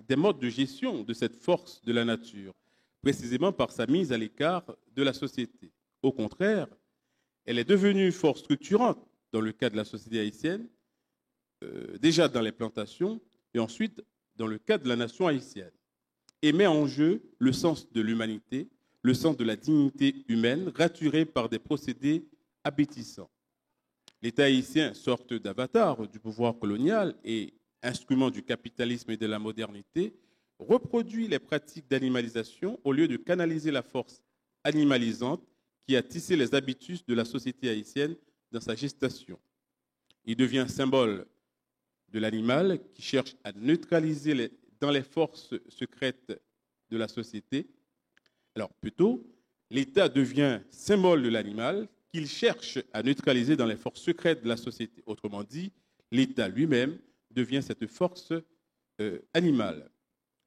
des modes de gestion de cette force de la nature, précisément par sa mise à l'écart de la société. Au contraire, elle est devenue force structurante dans le cas de la société haïtienne, déjà dans les plantations et ensuite dans le cas de la nation haïtienne, et met en jeu le sens de l'humanité, le sens de la dignité humaine, raturé par des procédés abétissants. L'État haïtien, sorte d'avatar du pouvoir colonial et instrument du capitalisme et de la modernité, reproduit les pratiques d'animalisation au lieu de canaliser la force animalisante qui a tissé les habitus de la société haïtienne dans sa gestation. Il devient symbole de l'animal qui cherche à neutraliser dans les forces secrètes de la société. Alors plutôt, l'État devient symbole de l'animal qu'il cherche à neutraliser dans les forces secrètes de la société. Autrement dit, l'État lui-même devient cette force animale.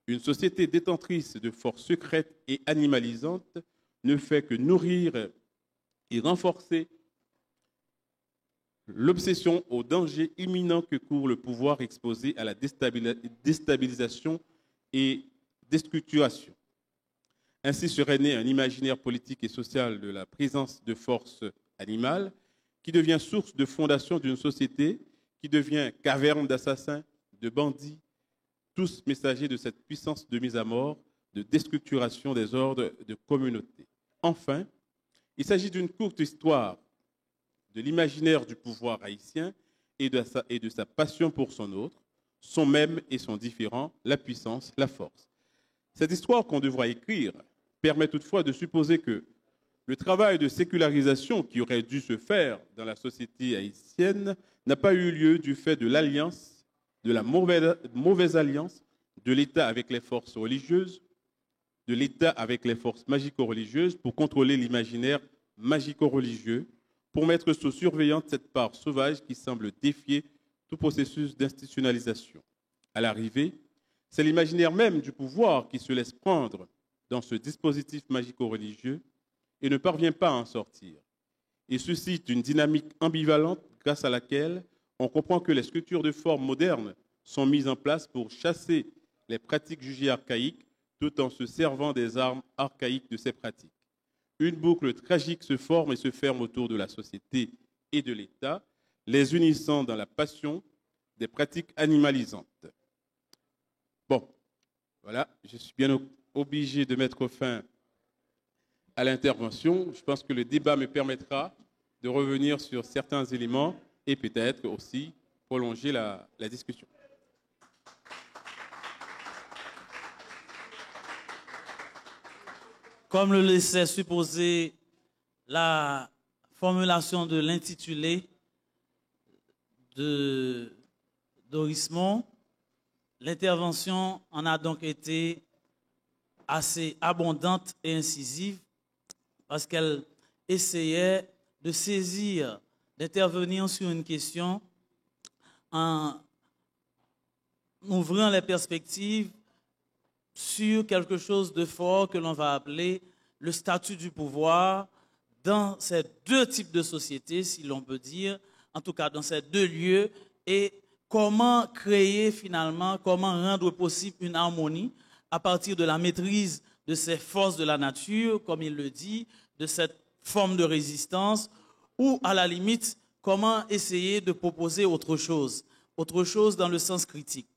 Une société détentrice de forces secrètes et animalisantes ne fait que nourrir et renforcer l'obsession au danger imminent que court le pouvoir exposé à la déstabilisation et déstructuration. Ainsi serait né un imaginaire politique et social de la présence de forces animales qui devient source de fondation d'une société, qui devient caverne d'assassins, de bandits, tous messagers de cette puissance de mise à mort, de déstructuration des ordres de communauté. Enfin, il s'agit d'une courte histoire de l'imaginaire du pouvoir haïtien et de sa passion pour son autre, son même et son différent, la puissance, la force. Cette histoire qu'on devra écrire permet toutefois de supposer que le travail de sécularisation qui aurait dû se faire dans la société haïtienne n'a pas eu lieu du fait de l'alliance, de la mauvaise alliance de l'État avec les forces religieuses, de l'État avec les forces magico-religieuses pour contrôler l'imaginaire magico-religieux, pour mettre sous surveillance cette part sauvage qui semble défier tout processus d'institutionnalisation. À l'arrivée, c'est l'imaginaire même du pouvoir qui se laisse prendre dans ce dispositif magico-religieux et ne parvient pas à en sortir. Il suscite une dynamique ambivalente grâce à laquelle on comprend que les structures de forme modernes sont mises en place pour chasser les pratiques jugées archaïques tout en se servant des armes archaïques de ces pratiques. Une boucle tragique se forme et se ferme autour de la société et de l'État, les unissant dans la passion des pratiques animalisantes. Bon, voilà, je suis bien obligé de mettre fin à l'intervention. Je pense que le débat me permettra de revenir sur certains éléments et peut-être aussi prolonger la discussion. Comme le laissait supposer la formulation de l'intitulé de Dorismond, l'intervention en a donc été assez abondante et incisive parce qu'elle essayait de saisir, d'intervenir sur une question en ouvrant les perspectives sur quelque chose de fort que l'on va appeler le statut du pouvoir dans ces deux types de sociétés, si l'on peut dire, en tout cas dans ces deux lieux, et comment créer finalement, comment rendre possible une harmonie à partir de la maîtrise de ces forces de la nature, comme il le dit, de cette forme de résistance, ou à la limite, comment essayer de proposer autre chose dans le sens critique.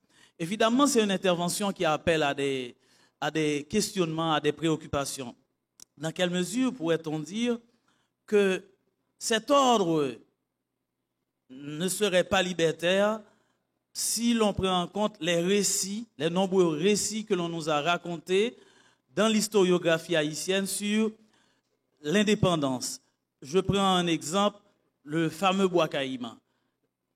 Évidemment, c'est une intervention qui appelle à des questionnements, à des préoccupations. Dans quelle mesure pourrait-on dire que cet ordre ne serait pas libertaire si l'on prend en compte les récits, les nombreux récits que l'on nous a racontés dans l'historiographie haïtienne sur l'indépendance. Je prends un exemple, le fameux Bois Caïman.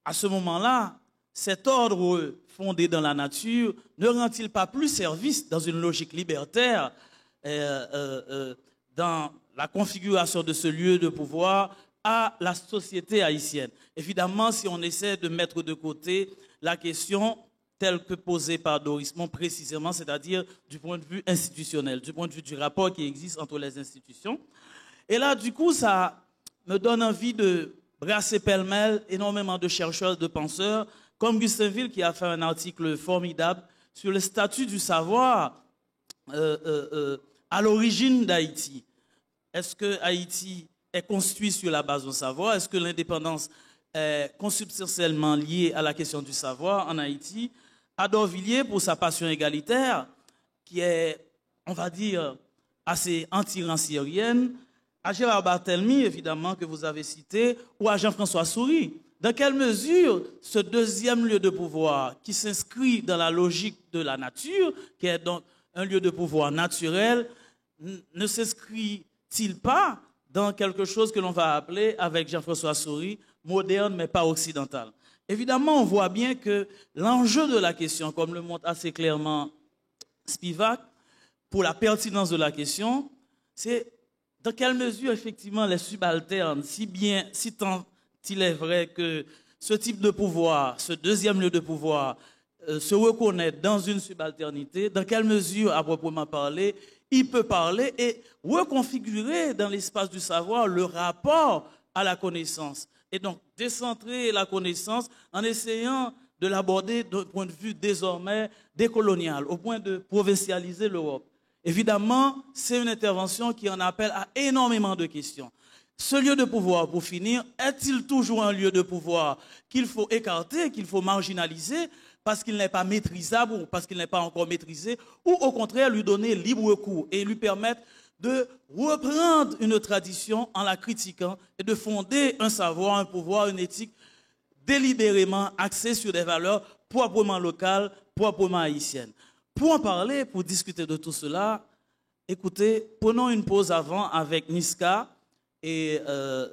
À ce moment-là, cet ordre fondé dans la nature ne rend-il pas plus service dans une logique libertaire dans la configuration de ce lieu de pouvoir à la société haïtienne? Évidemment, si on essaie de mettre de côté la question telle que posée par Doris Mon précisément, c'est-à-dire du point de vue institutionnel, du point de vue du rapport qui existe entre les institutions. Et là, du coup, ça me donne envie de brasser pêle-mêle énormément de chercheurs, de penseurs, comme Gustin Ville qui a fait un article formidable sur le statut du savoir à l'origine d'Haïti. Est-ce que Haïti est construit sur la base du savoir? Est-ce que l'indépendance est consubstantiellement liée à la question du savoir en Haïti? Ador Villiers, pour sa passion égalitaire, qui est, on va dire, assez anti-ranciérienne, à Gérard Barthélemy, évidemment, que vous avez cité, ou à Jean-François Souris. Dans quelle mesure ce deuxième lieu de pouvoir, qui s'inscrit dans la logique de la nature, qui est donc un lieu de pouvoir naturel, ne s'inscrit-il pas dans quelque chose que l'on va appeler, avec Jean-François Souris, moderne mais pas occidental? Évidemment, on voit bien que l'enjeu de la question, comme le montre assez clairement Spivak, pour la pertinence de la question, c'est dans quelle mesure, effectivement, les subalternes, si tant il est vrai que ce type de pouvoir, ce deuxième lieu de pouvoir, se reconnaît dans une subalternité, dans quelle mesure, à proprement parler, il peut parler et reconfigurer dans l'espace du savoir le rapport à la connaissance. Et donc, décentrer la connaissance en essayant de l'aborder d'un point de vue désormais décolonial, au point de provincialiser l'Europe. Évidemment, c'est une intervention qui en appelle à énormément de questions. Ce lieu de pouvoir, pour finir, est-il toujours un lieu de pouvoir qu'il faut écarter, qu'il faut marginaliser, parce qu'il n'est pas maîtrisable ou parce qu'il n'est pas encore maîtrisé, ou au contraire lui donner libre cours et lui permettre de reprendre une tradition en la critiquant et de fonder un savoir, un pouvoir, une éthique délibérément axée sur des valeurs proprement locales, proprement haïtiennes. Pour en parler, pour discuter de tout cela, écoutez, prenons une pause avant avec Niska et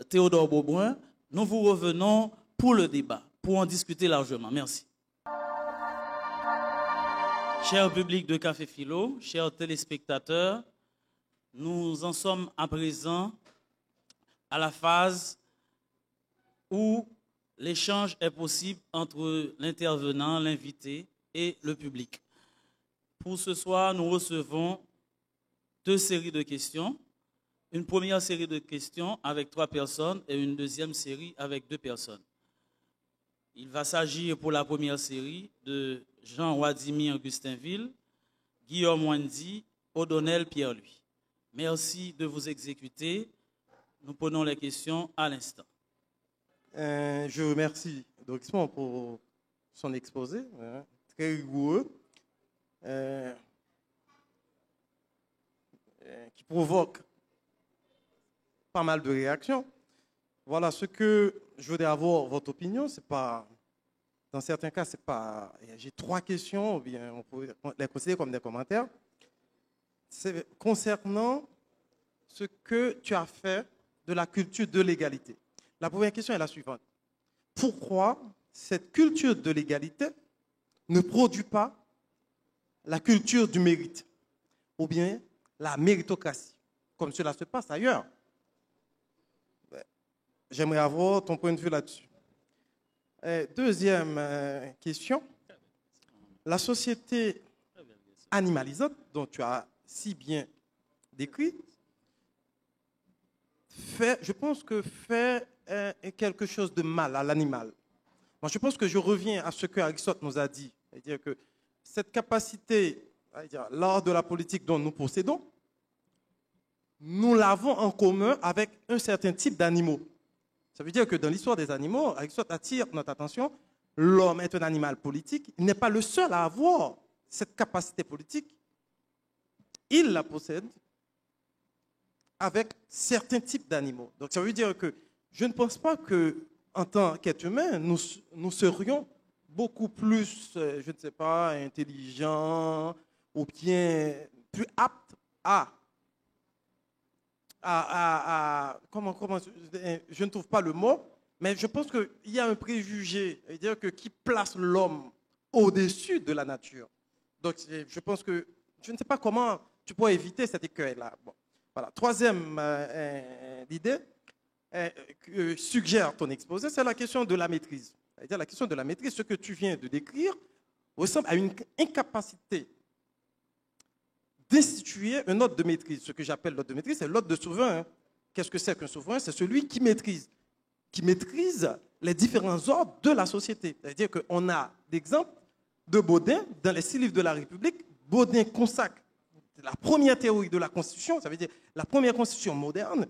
Théodore Beaubrun. Nous vous revenons pour le débat, pour en discuter largement. Merci. Cher public de Café Philo, chers téléspectateurs, nous en sommes à présent à la phase où l'échange est possible entre l'intervenant, l'invité et le public. Pour ce soir, nous recevons deux séries de questions. Une première série de questions avec 3 personnes et une deuxième série avec 2 personnes. Il va s'agir pour la première série de Jean-Wadimir Gustinville, Guillaume Wandi, O'Donnell Pierre-Louis. Merci de vous exécuter. Nous prenons les questions à l'instant. Je remercie Doris Mon pour son exposé, très rigoureux, qui provoque pas mal de réactions. Voilà ce que je voudrais avoir votre opinion. C'est pas, dans certains cas, c'est pas. J'ai 3 questions, ou bien on peut les considérer comme des commentaires. C'est concernant ce que tu as fait de la culture de l'égalité. La première question est la suivante. Pourquoi cette culture de l'égalité ne produit pas la culture du mérite ou bien la méritocratie, comme cela se passe ailleurs? J'aimerais avoir ton point de vue là-dessus. Deuxième question. La société animalisante, dont tu as si bien décrit, je pense que fait quelque chose de mal à l'animal. Moi, je pense que je reviens à ce que Aristote nous a dit, c'est-à-dire que cette capacité, l'art de la politique dont nous possédons, nous l'avons en commun avec un certain type d'animaux. Ça veut dire que dans l'histoire des animaux, Aristote attire notre attention, l'homme est un animal politique, il n'est pas le seul à avoir cette capacité politique, il la possède avec certains types d'animaux. Donc ça veut dire que je ne pense pas que en tant qu'être humain, nous serions beaucoup plus, je ne sais pas, intelligents ou bien plus aptes je ne trouve pas le mot, mais je pense qu'il y a un préjugé, c'est-à-dire que qui place l'homme au-dessus de la nature. Donc, je pense que je ne sais pas comment tu pourrais éviter cet écueil-là. Bon, voilà. Troisième idée que suggère ton exposé, c'est la question de la maîtrise. C'est-à-dire la question de la maîtrise, ce que tu viens de décrire ressemble à une incapacité d'instituer un ordre de maîtrise. Ce que j'appelle l'ordre de maîtrise, c'est l'ordre de souverain. Qu'est-ce que c'est qu'un souverain? C'est celui qui maîtrise les différents ordres de la société. C'est-à-dire qu'on a l'exemple de Baudin dans les 6 livres de la République. Baudin consacre la première théorie de la Constitution, ça veut dire la première Constitution moderne.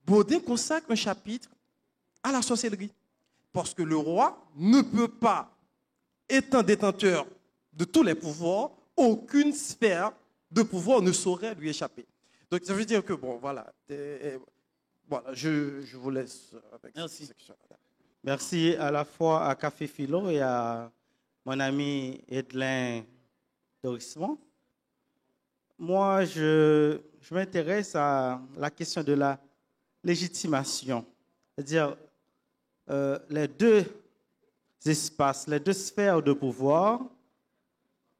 Baudin consacre un chapitre à la sorcellerie. Parce que le roi ne peut pas, étant détenteur de tous les pouvoirs, aucune sphère de pouvoir ne saurait lui échapper. Donc ça veut dire que, bon, voilà, voilà je vous laisse avec cette section. Merci à la fois à Café Philo et à mon ami Edlin Dorismont. Moi, je m'intéresse à la question de la légitimation, c'est-à-dire les deux espaces, les deux sphères de pouvoir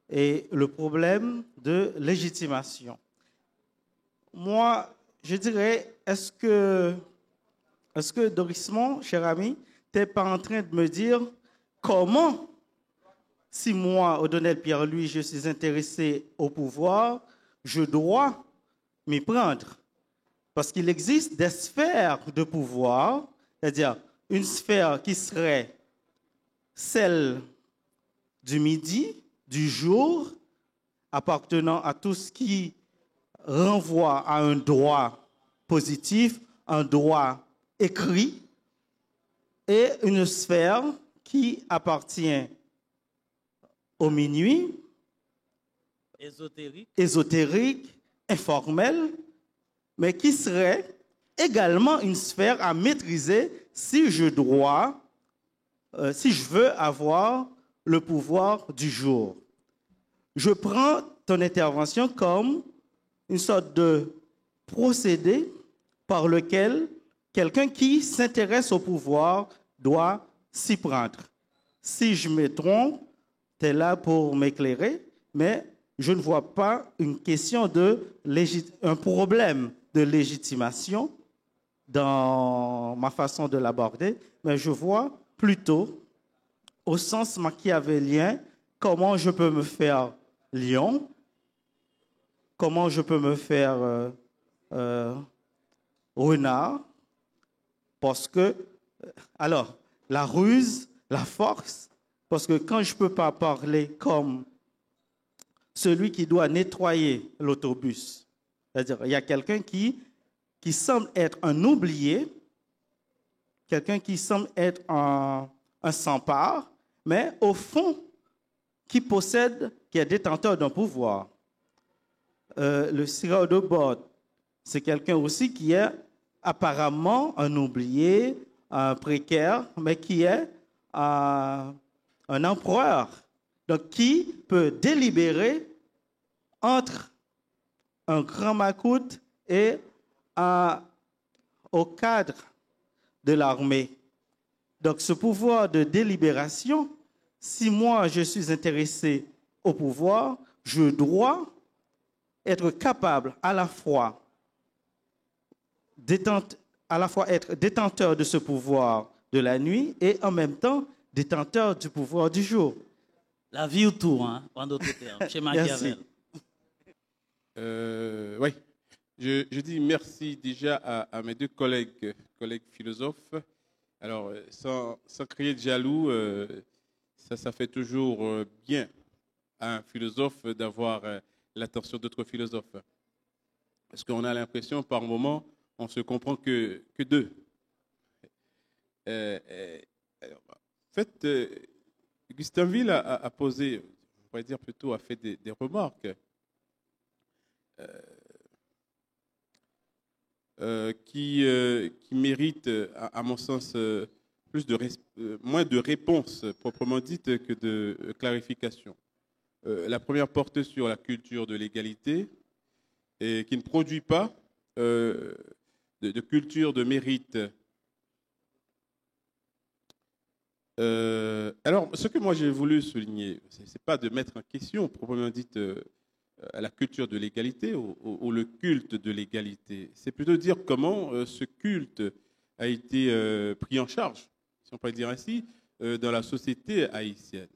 et le problème de légitimation. Moi, je dirais, est-ce que Dorismont, cher ami, tu n'es pas en train de me dire comment, si moi, O'Donnell Pierre-Louis, je suis intéressé au pouvoir, je dois m'y prendre? Parce qu'il existe des sphères de pouvoir, c'est-à-dire une sphère qui serait celle du midi, du jour, appartenant à tout ce qui renvoie à un droit positif, un droit écrit, et une sphère qui appartient au minuit, ésotérique, informelle, mais qui serait également une sphère à maîtriser si je veux avoir le pouvoir du jour. Je prends ton intervention comme une sorte de procédé par lequel quelqu'un qui s'intéresse au pouvoir doit s'y prendre. Si je me trompe, tu es là pour m'éclairer, mais je ne vois pas une question un problème de légitimation dans ma façon de l'aborder, mais je vois plutôt, au sens machiavélien, comment je peux me faire lion, comment je peux me faire renard, parce que, alors, la ruse, la force, parce que quand je ne peux pas parler comme celui qui doit nettoyer l'autobus, c'est-à-dire il y a quelqu'un qui semble être un oublié, quelqu'un qui semble être un sans-part, mais au fond, qui est détenteur d'un pouvoir. Le sirop de bord, c'est quelqu'un aussi qui est apparemment un oublié, un précaire, mais qui est un empereur. Donc, qui peut délibérer entre un grand macoute et au cadre de l'armée. Donc, ce pouvoir de délibération, si moi je suis intéressé au pouvoir, je dois être capable à la fois être détenteur de ce pouvoir de la nuit et en même temps détenteur du pouvoir du jour. La vie autour, hein, en d'autres termes, chez Machiavel. Oui, je dis merci déjà à mes deux collègues philosophes. Alors, sans crier de jaloux, ça fait toujours bien à un philosophe d'avoir l'attention d'autres philosophes. Parce qu'on a l'impression, par moments, on ne se comprend que deux. En fait, Gustinville a posé, on pourrait dire plutôt, a fait des remarques. qui mérite, à mon sens, moins de réponses proprement dites que de clarifications. La première porte sur la culture de l'égalité et qui ne produit pas de culture de mérite. Alors, ce que moi j'ai voulu souligner, ce n'est pas de mettre en question proprement dite la culture de l'égalité ou le culte de l'égalité. C'est plutôt dire comment ce culte a été pris en charge, si on peut dire ainsi, dans la société haïtienne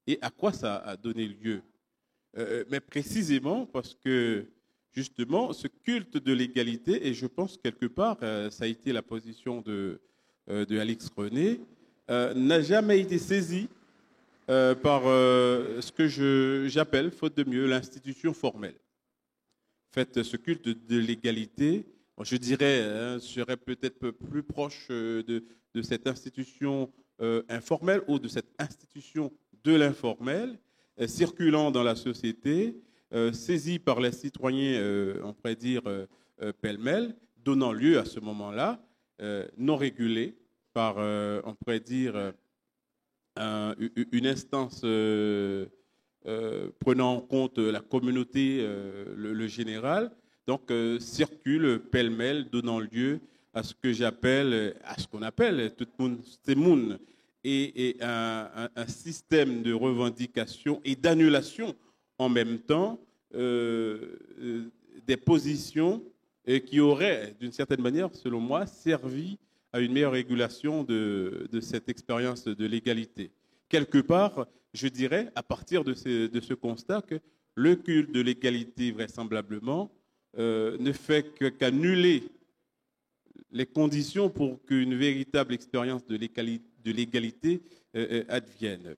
et à quoi ça a donné lieu. Mais précisément parce que, justement, ce culte de l'égalité, et je pense quelque part, ça a été la position de Alix René, n'a jamais été saisi par ce que j'appelle, faute de mieux, l'institution formelle. En fait, ce culte de l'égalité, je dirais, serait peut-être plus proche de cette institution informelle ou de cette institution de l'informel, circulant dans la société, saisie par les citoyens, on pourrait dire, pêle-mêle, donnant lieu à ce moment-là, non régulé par, on pourrait dire, une instance prenant en compte la communauté, le général, donc circule pêle-mêle, donnant lieu à ce que j'appelle, à ce qu'on appelle tout le monde, stemoun, et un système de revendication et d'annulation en même temps des positions qui auraient, d'une certaine manière, selon moi, servi à une meilleure régulation de cette expérience de l'égalité. Quelque part, je dirais, à partir de ce constat, que le culte de l'égalité, vraisemblablement, ne fait qu'annuler les conditions pour qu'une véritable expérience de l'égalité advienne.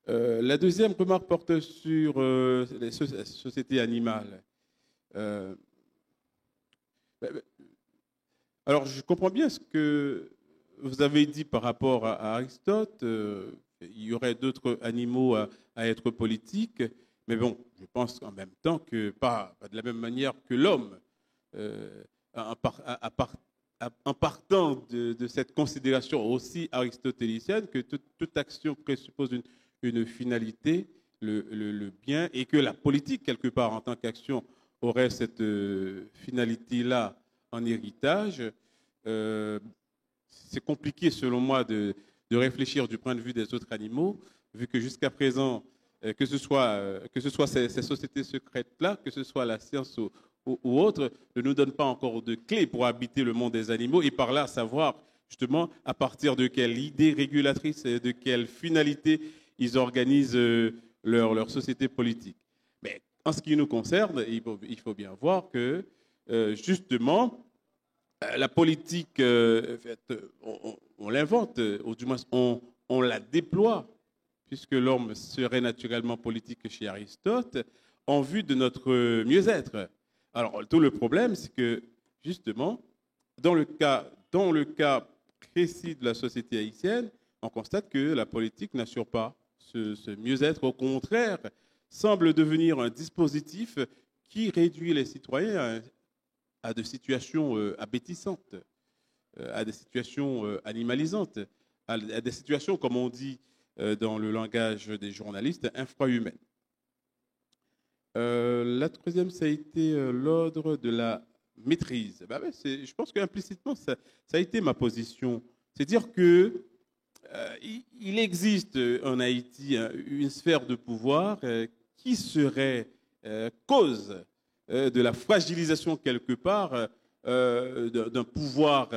La deuxième remarque porte sur les sociétés animales. Alors, je comprends bien ce que vous avez dit par rapport à Aristote. Il y aurait d'autres animaux à être politiques, mais bon, je pense en même temps que pas de la même manière que l'homme, en partant de cette considération aussi aristotélicienne que toute action présuppose une finalité, le bien, et que la politique, quelque part, en tant qu'action, aurait cette finalité-là en héritage. C'est compliqué, selon moi, de réfléchir du point de vue des autres animaux, vu que jusqu'à présent, que ce soit ces sociétés secrètes-là, que ce soit la science ou autre, ne nous donne pas encore de clés pour habiter le monde des animaux et par là savoir justement à partir de quelle idée régulatrice et de quelle finalité ils organisent leur société politique. Mais en ce qui nous concerne, il faut bien voir que justement, la politique, on l'invente, ou du moins on la déploie, puisque l'homme serait naturellement politique chez Aristote, en vue de notre mieux-être. Alors, tout le problème, c'est que, justement, dans le cas précis de la société haïtienne, on constate que la politique n'assure pas ce mieux-être. Au contraire, semble devenir un dispositif qui réduit les citoyens à des situations abétissantes, à des situations animalisantes, à des situations, comme on dit dans le langage des journalistes, infrahumaines. La troisième, ça a été l'ordre de la maîtrise. Ben, je pense qu'implicitement, ça a été ma position. C'est dire que il existe en Haïti une sphère de pouvoir qui serait cause de la fragilisation quelque part d'un pouvoir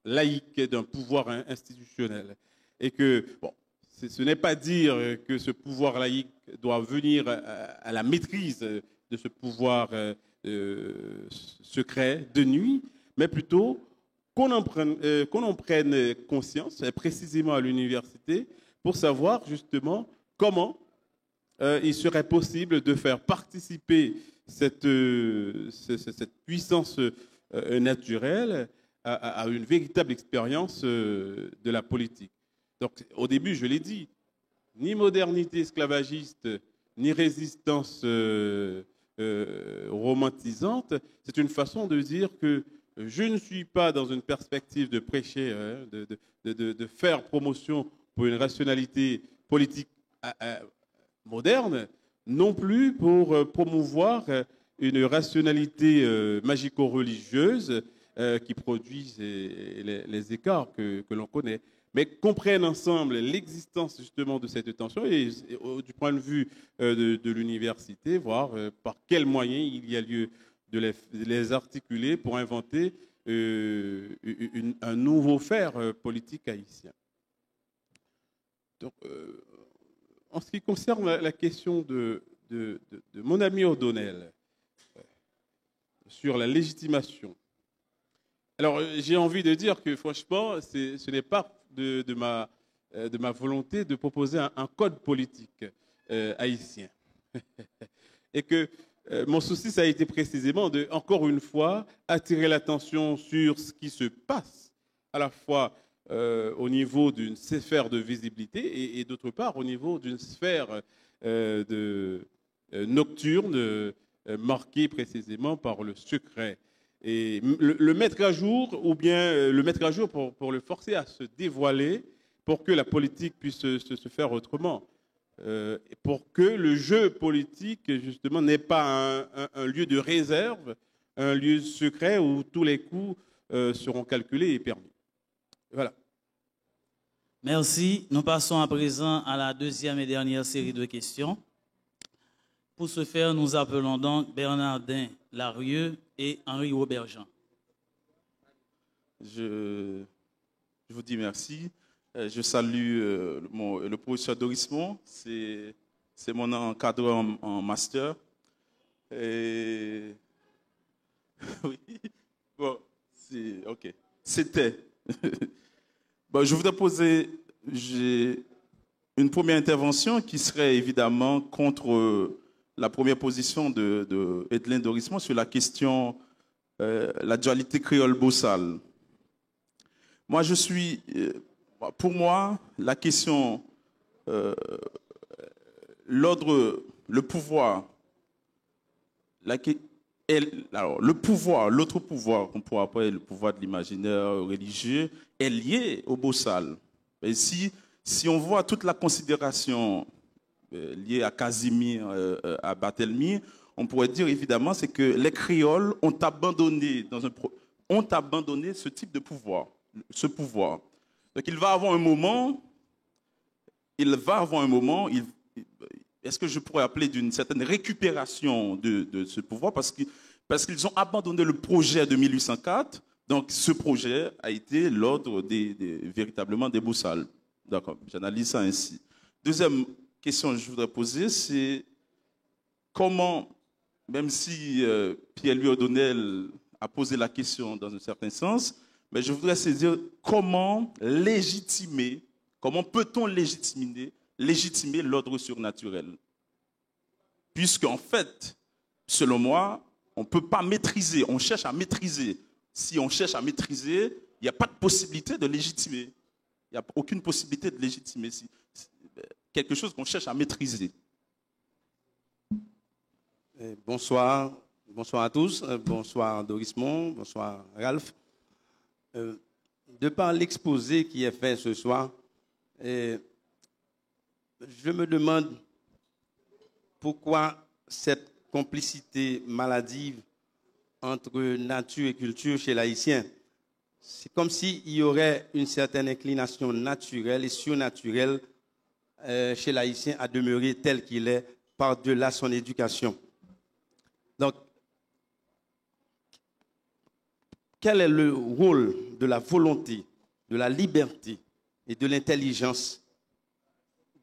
laïque, d'un pouvoir institutionnel. Et que, bon, ce n'est pas dire que ce pouvoir laïque doit venir à la maîtrise de ce pouvoir secret de nuit, mais plutôt qu'on en prenne conscience, précisément à l'université, pour savoir justement comment il serait possible de faire participer cette puissance naturelle à une véritable expérience de la politique. Donc, au début, je l'ai dit, ni modernité esclavagiste, ni résistance romantisante. C'est une façon de dire que je ne suis pas dans une perspective de prêcher, de faire promotion pour une rationalité politique moderne, non plus pour promouvoir une rationalité magico-religieuse qui produit les écarts que l'on connaît, mais comprennent ensemble l'existence justement de cette tension et du point de vue de l'université, voir par quels moyens il y a lieu de les articuler pour inventer un nouveau faire politique haïtien. Donc, en ce qui concerne la question de mon ami O'Donnell sur la légitimation, alors j'ai envie de dire que franchement, ce n'est pas de ma volonté de proposer un code politique haïtien. Et que mon souci, ça a été précisément de, encore une fois, attirer l'attention sur ce qui se passe, à la fois au niveau d'une sphère de visibilité et d'autre part au niveau d'une sphère nocturne marquée précisément par le secret. Et le mettre à jour, ou bien le mettre à jour pour le forcer à se dévoiler, pour que la politique puisse se faire autrement. Pour que le jeu politique, justement, n'ait pas un lieu de réserve, un lieu secret où tous les coups seront calculés et permis. Voilà. Merci. Nous passons à présent à la deuxième et dernière série de questions. Pour ce faire, nous appelons donc Bernardin Larieux et Henri Auberjean. Je vous dis merci. Je salue le professeur Dorismont, c'est mon encadreur en master. Et... oui, bon, ok. C'était. Bon, je voudrais poser une première intervention qui serait évidemment contre la première position de Edlin Dorismont sur la question la dualité créole-bossal. Moi, pour moi, la question, l'ordre, le pouvoir, l'autre pouvoir, qu'on pourrait appeler le pouvoir de l'imaginaire religieux, est lié au bossal. Et si on voit toute la considération liée à Casimir, à Barthélemy, on pourrait dire évidemment c'est que les créoles ont abandonné ce type de pouvoir, ce pouvoir. Donc il va avoir un moment, est-ce que je pourrais appeler d'une certaine récupération de ce pouvoir parce qu'ils ont abandonné le projet de 1804. Donc ce projet a été l'ordre véritablement des Boussales. D'accord, j'analyse ça ainsi. Deuxième question que je voudrais poser, c'est comment, même si Pierre-Louis O'Donnell a posé la question dans un certain sens, mais je voudrais saisir comment peut-on légitimer l'ordre surnaturel? Puisqu'en fait, selon moi, on ne peut pas maîtriser, on cherche à maîtriser. Si on cherche à maîtriser, il n'y a pas de possibilité de légitimer. Il n'y a aucune possibilité de légitimer. C'est quelque chose qu'on cherche à maîtriser. Bonsoir à tous. Bonsoir Dorismont, bonsoir Ralph. De par l'exposé qui est fait ce soir, je me demande pourquoi cette complicité maladive entre nature et culture chez l'haïtien. C'est comme s'il y aurait une certaine inclination naturelle et surnaturelle chez l'haïtien à demeurer tel qu'il est par-delà son éducation. Donc, quel est le rôle de la volonté, de la liberté et de l'intelligence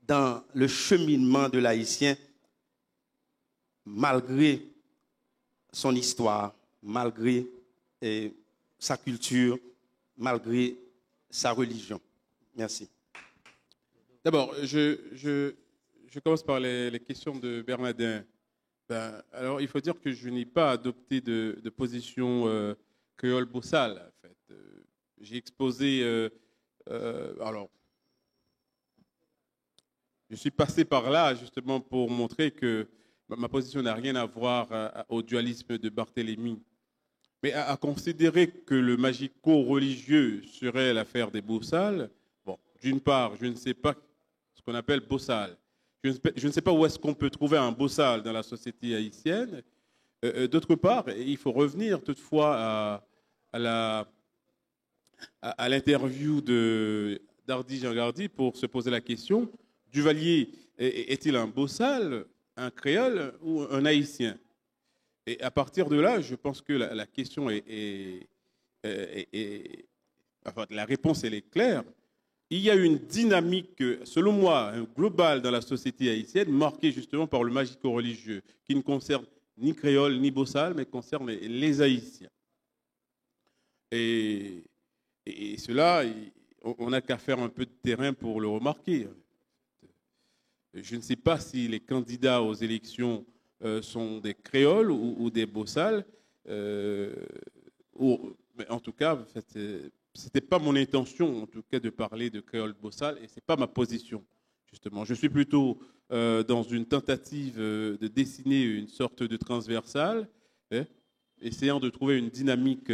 dans le cheminement de l'haïtien malgré son histoire, malgré sa culture, malgré sa religion? Merci. D'abord, je commence par les questions de Bernardin. Alors, il faut dire que je n'ai pas adopté de position créole bossale, en fait. J'ai exposé... alors, je suis passé par là, justement, pour montrer que ma position n'a rien à voir au dualisme de Barthélemy. Mais à considérer que le magico-religieux serait l'affaire des bossales, bon, d'une part, je ne sais pas ce qu'on appelle bossal. Je ne sais pas où est-ce qu'on peut trouver un bossal dans la société haïtienne. D'autre part, il faut revenir toutefois à l'interview d'Hardy Jean-Gardy pour se poser la question, Duvalier est-il un bossal, un créole ou un haïtien? Et à partir de là, je pense que la question enfin, la réponse elle est claire. Il y a une dynamique, selon moi, globale dans la société haïtienne, marquée justement par le magico-religieux, qui ne concerne ni créole ni bossal, mais concerne les Haïtiens. Et cela, on n'a qu'à faire un peu de terrain pour le remarquer. Je ne sais pas si les candidats aux élections sont des créoles ou des bossales. Mais en tout cas, ce n'était pas mon intention, en tout cas, de parler de créole bossal, et ce n'est pas ma position, justement. Je suis plutôt dans une tentative de dessiner une sorte de transversale, essayant de trouver une dynamique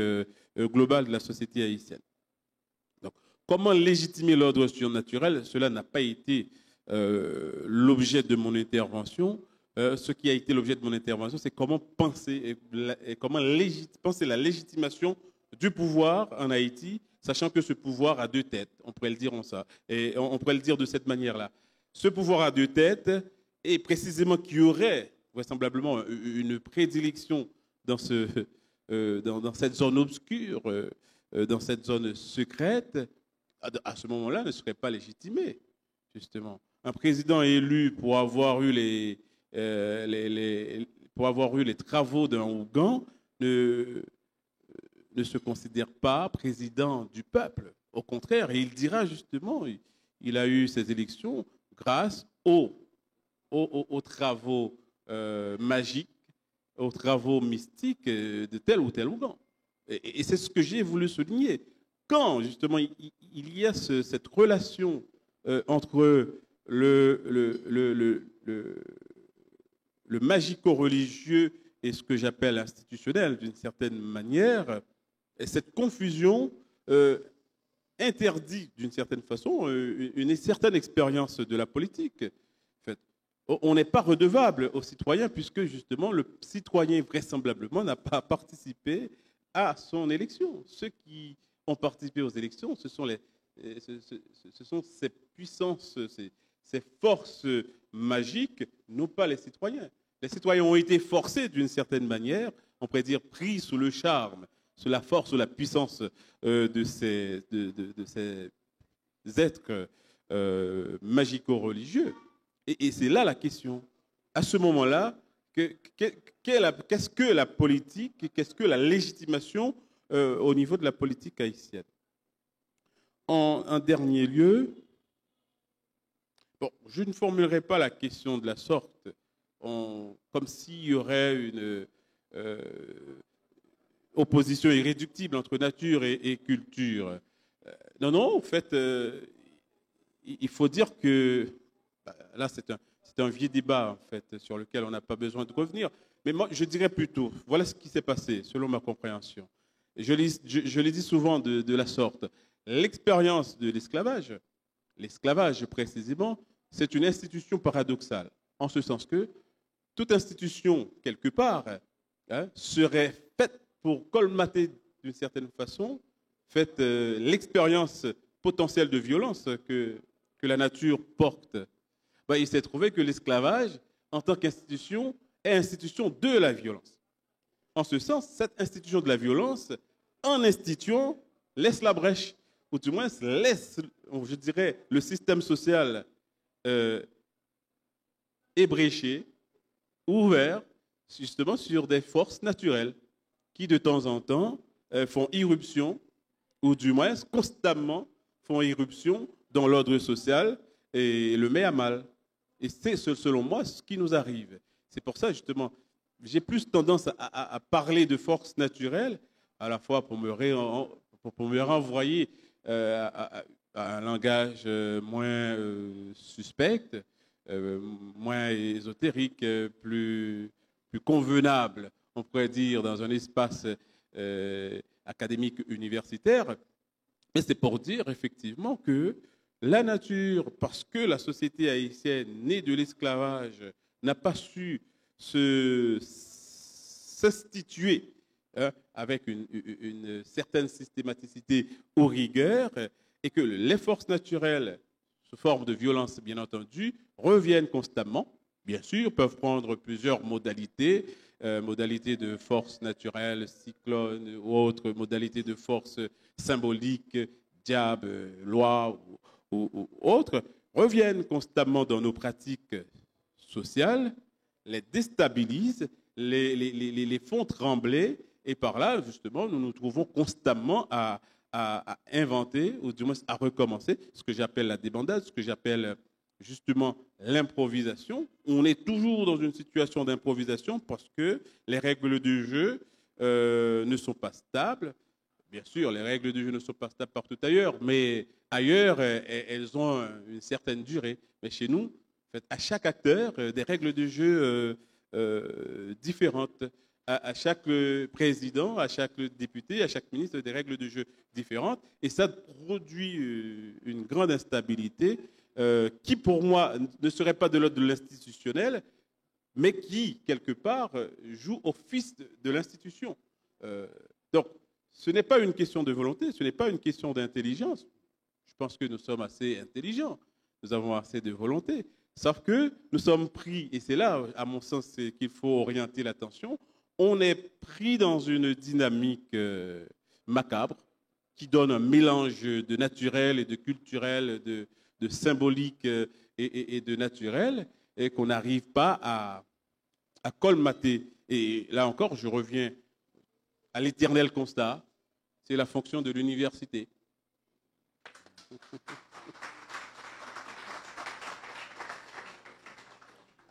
globale de la société haïtienne. Donc, comment légitimer l'ordre surnaturel? Cela n'a pas été l'objet de mon intervention. Ce qui a été l'objet de mon intervention, c'est comment penser penser la légitimation du pouvoir en Haïti, sachant que ce pouvoir a deux têtes. On pourrait le dire en ça. Et on pourrait le dire de cette manière-là. Ce pouvoir a deux têtes, et précisément qu'il y aurait vraisemblablement une prédilection dans cette zone obscure, dans cette zone secrète, à ce moment-là, ne serait pas légitimé, justement. Un président élu pour avoir eu les travaux d'un Ougan ne se considère pas président du peuple. Au contraire, il dira justement, il a eu ces élections grâce aux travaux magiques, aux travaux mystiques de tel ou tel Ougan. Et c'est ce que j'ai voulu souligner. Quand justement il y a cette relation entre le magico-religieux et ce que j'appelle institutionnel, d'une certaine manière, et cette confusion interdit, d'une certaine façon, une certaine expérience de la politique. En fait, on n'est pas redevable aux citoyens, puisque justement, le citoyen, vraisemblablement, n'a pas participé à son élection. Ceux qui ont participé aux élections, ce sont ces puissances, ces forces magiques, non pas les citoyens. Les citoyens ont été forcés d'une certaine manière, on pourrait dire pris sous le charme, sous la force, sous la puissance de ces êtres magico-religieux. Et c'est là la question. À ce moment-là, qu'est-ce que la politique, qu'est-ce que la légitimation au niveau de la politique haïtienne? En dernier lieu, bon, je ne formulerai pas la question de la sorte, comme s'il y aurait une opposition irréductible entre nature et culture. Non, en fait, il faut dire que, là c'est un vieux débat en fait, sur lequel on n'a pas besoin de revenir, mais moi je dirais plutôt, voilà ce qui s'est passé selon ma compréhension. Je l'ai dit souvent de la sorte, l'expérience de l'esclavage précisément, c'est une institution paradoxale, en ce sens que toute institution, quelque part, serait faite pour colmater d'une certaine façon l'expérience potentielle de violence que la nature porte. Il s'est trouvé que l'esclavage, en tant qu'institution, est institution de la violence. En ce sens, cette institution de la violence, en instituant, laisse la brèche, ou du moins laisse, je dirais, le système social ébréché, ouvert, justement sur des forces naturelles qui, de temps en temps, font irruption, ou du moins constamment font irruption dans l'ordre social et le met à mal. Et c'est, selon moi, ce qui nous arrive. C'est pour ça, justement, j'ai plus tendance à parler de forces naturelles, à la fois pour me renvoyer à un langage moins suspect, moins ésotérique, plus convenable, on pourrait dire, dans un espace académique universitaire. Mais c'est pour dire effectivement que la nature, parce que la société haïtienne, née de l'esclavage, n'a pas su s'instituer avec une certaine systématicité aux rigueurs, et que les forces naturelles, sous forme de violence bien entendu, reviennent constamment. Bien sûr, peuvent prendre plusieurs modalités, modalités de force naturelle, cyclone ou autres modalités de force symbolique, diable, loi ou autres, reviennent constamment dans nos pratiques sociales, les déstabilisent, les font trembler, et par là, justement, nous nous trouvons constamment à inventer, ou du moins à recommencer, ce que j'appelle la débandade, ce que j'appelle justement l'improvisation. On est toujours dans une situation d'improvisation parce que les règles du jeu ne sont pas stables. Bien sûr, les règles du jeu ne sont pas stables partout ailleurs, mais ailleurs, elles ont une certaine durée. Mais chez nous, à chaque acteur, des règles de jeu différentes. À chaque président, à chaque député, à chaque ministre, des règles de jeu différentes. Et ça produit une grande instabilité qui, pour moi, ne serait pas de l'ordre de l'institutionnel, mais qui, quelque part, joue au fils de l'institution. Donc, ce n'est pas une question de volonté, ce n'est pas une question d'intelligence. Je pense que nous sommes assez intelligents, nous avons assez de volonté. Sauf que nous sommes pris, et c'est là, à mon sens, qu'il faut orienter l'attention, on est pris dans une dynamique macabre qui donne un mélange de naturel et de culturel, de symbolique et de naturel, et qu'on n'arrive pas à colmater. Et là encore, je reviens à l'éternel constat, c'est la fonction de l'université.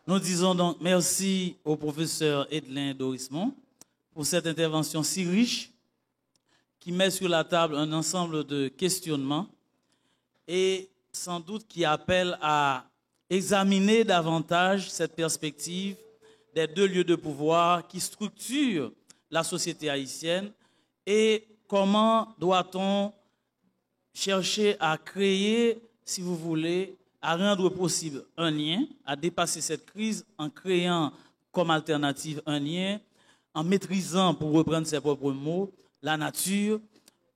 Nous disons donc merci au professeur Edlin Dorismont pour cette intervention si riche qui met sur la table un ensemble de questionnements et sans doute qui appelle à examiner davantage cette perspective des deux lieux de pouvoir qui structurent la société haïtienne et comment doit-on chercher à créer, si vous voulez, à rendre possible un lien, à dépasser cette crise en créant comme alternative un lien, en maîtrisant, pour reprendre ses propres mots, la nature,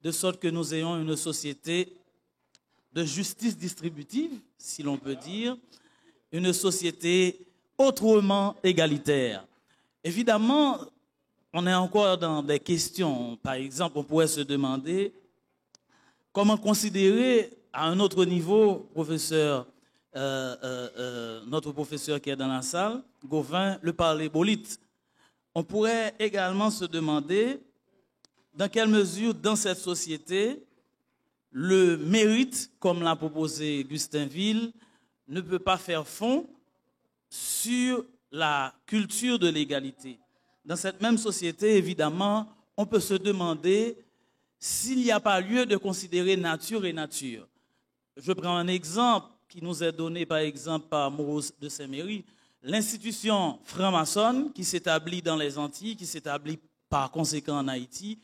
de sorte que nous ayons une société de justice distributive, si l'on peut dire, une société autrement égalitaire. Évidemment, on est encore dans des questions. Par exemple, on pourrait se demander comment considérer à un autre niveau, notre professeur qui est dans la salle, Gauvin, le parler bolite. On pourrait également se demander dans quelle mesure, dans cette société, le mérite, comme l'a proposé Gustin Ville, ne peut pas faire fond sur la culture de l'égalité. Dans cette même société, évidemment, on peut se demander s'il n'y a pas lieu de considérer nature et nature. Je prends un exemple qui nous est donné, par exemple, par Maurice de Saint-Méry, l'institution franc-maçonne qui s'établit dans les Antilles, qui s'établit par conséquent en Haïti,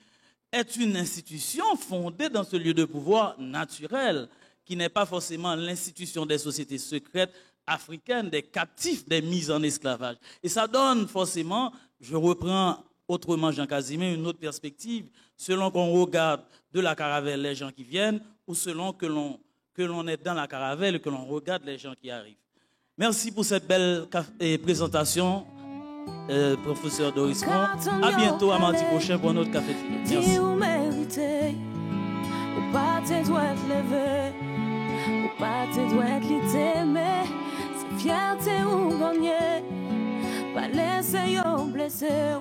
est une institution fondée dans ce lieu de pouvoir naturel, qui n'est pas forcément l'institution des sociétés secrètes africaines, des captifs, des mises en esclavage. Et ça donne forcément, je reprends autrement Jean Casimir, une autre perspective, selon qu'on regarde de la caravelle les gens qui viennent, ou selon que l'on est dans la caravelle et que l'on regarde les gens qui arrivent. Merci pour cette belle présentation, professeur Dorismont. À bientôt, à mardi prochain pour notre café philo. Merci. Ou pas te doit te lever, ou pas te doit te mais c'est fierté ou gagner. Pas laisser yo blesser,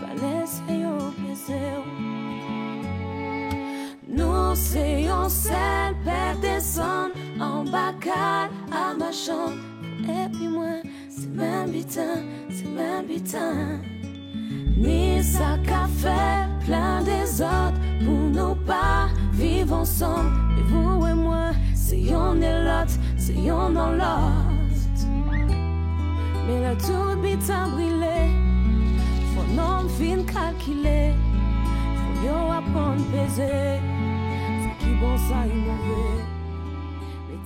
pas laisser yo blesser. Nous c'est seul père descendre en bacard à ma chambre. Et puis moi, c'est même bitin. Ni ça qu'a fait plein des autres pour nous pas vivre ensemble. Et vous et moi, c'est y'en et l'autre, c'est y'en dans l'autre. ouais tout bitan brûlé. Faut non fin calculer. Faut yo apprendre peser. C'est qui bon ça y mauvais. Mais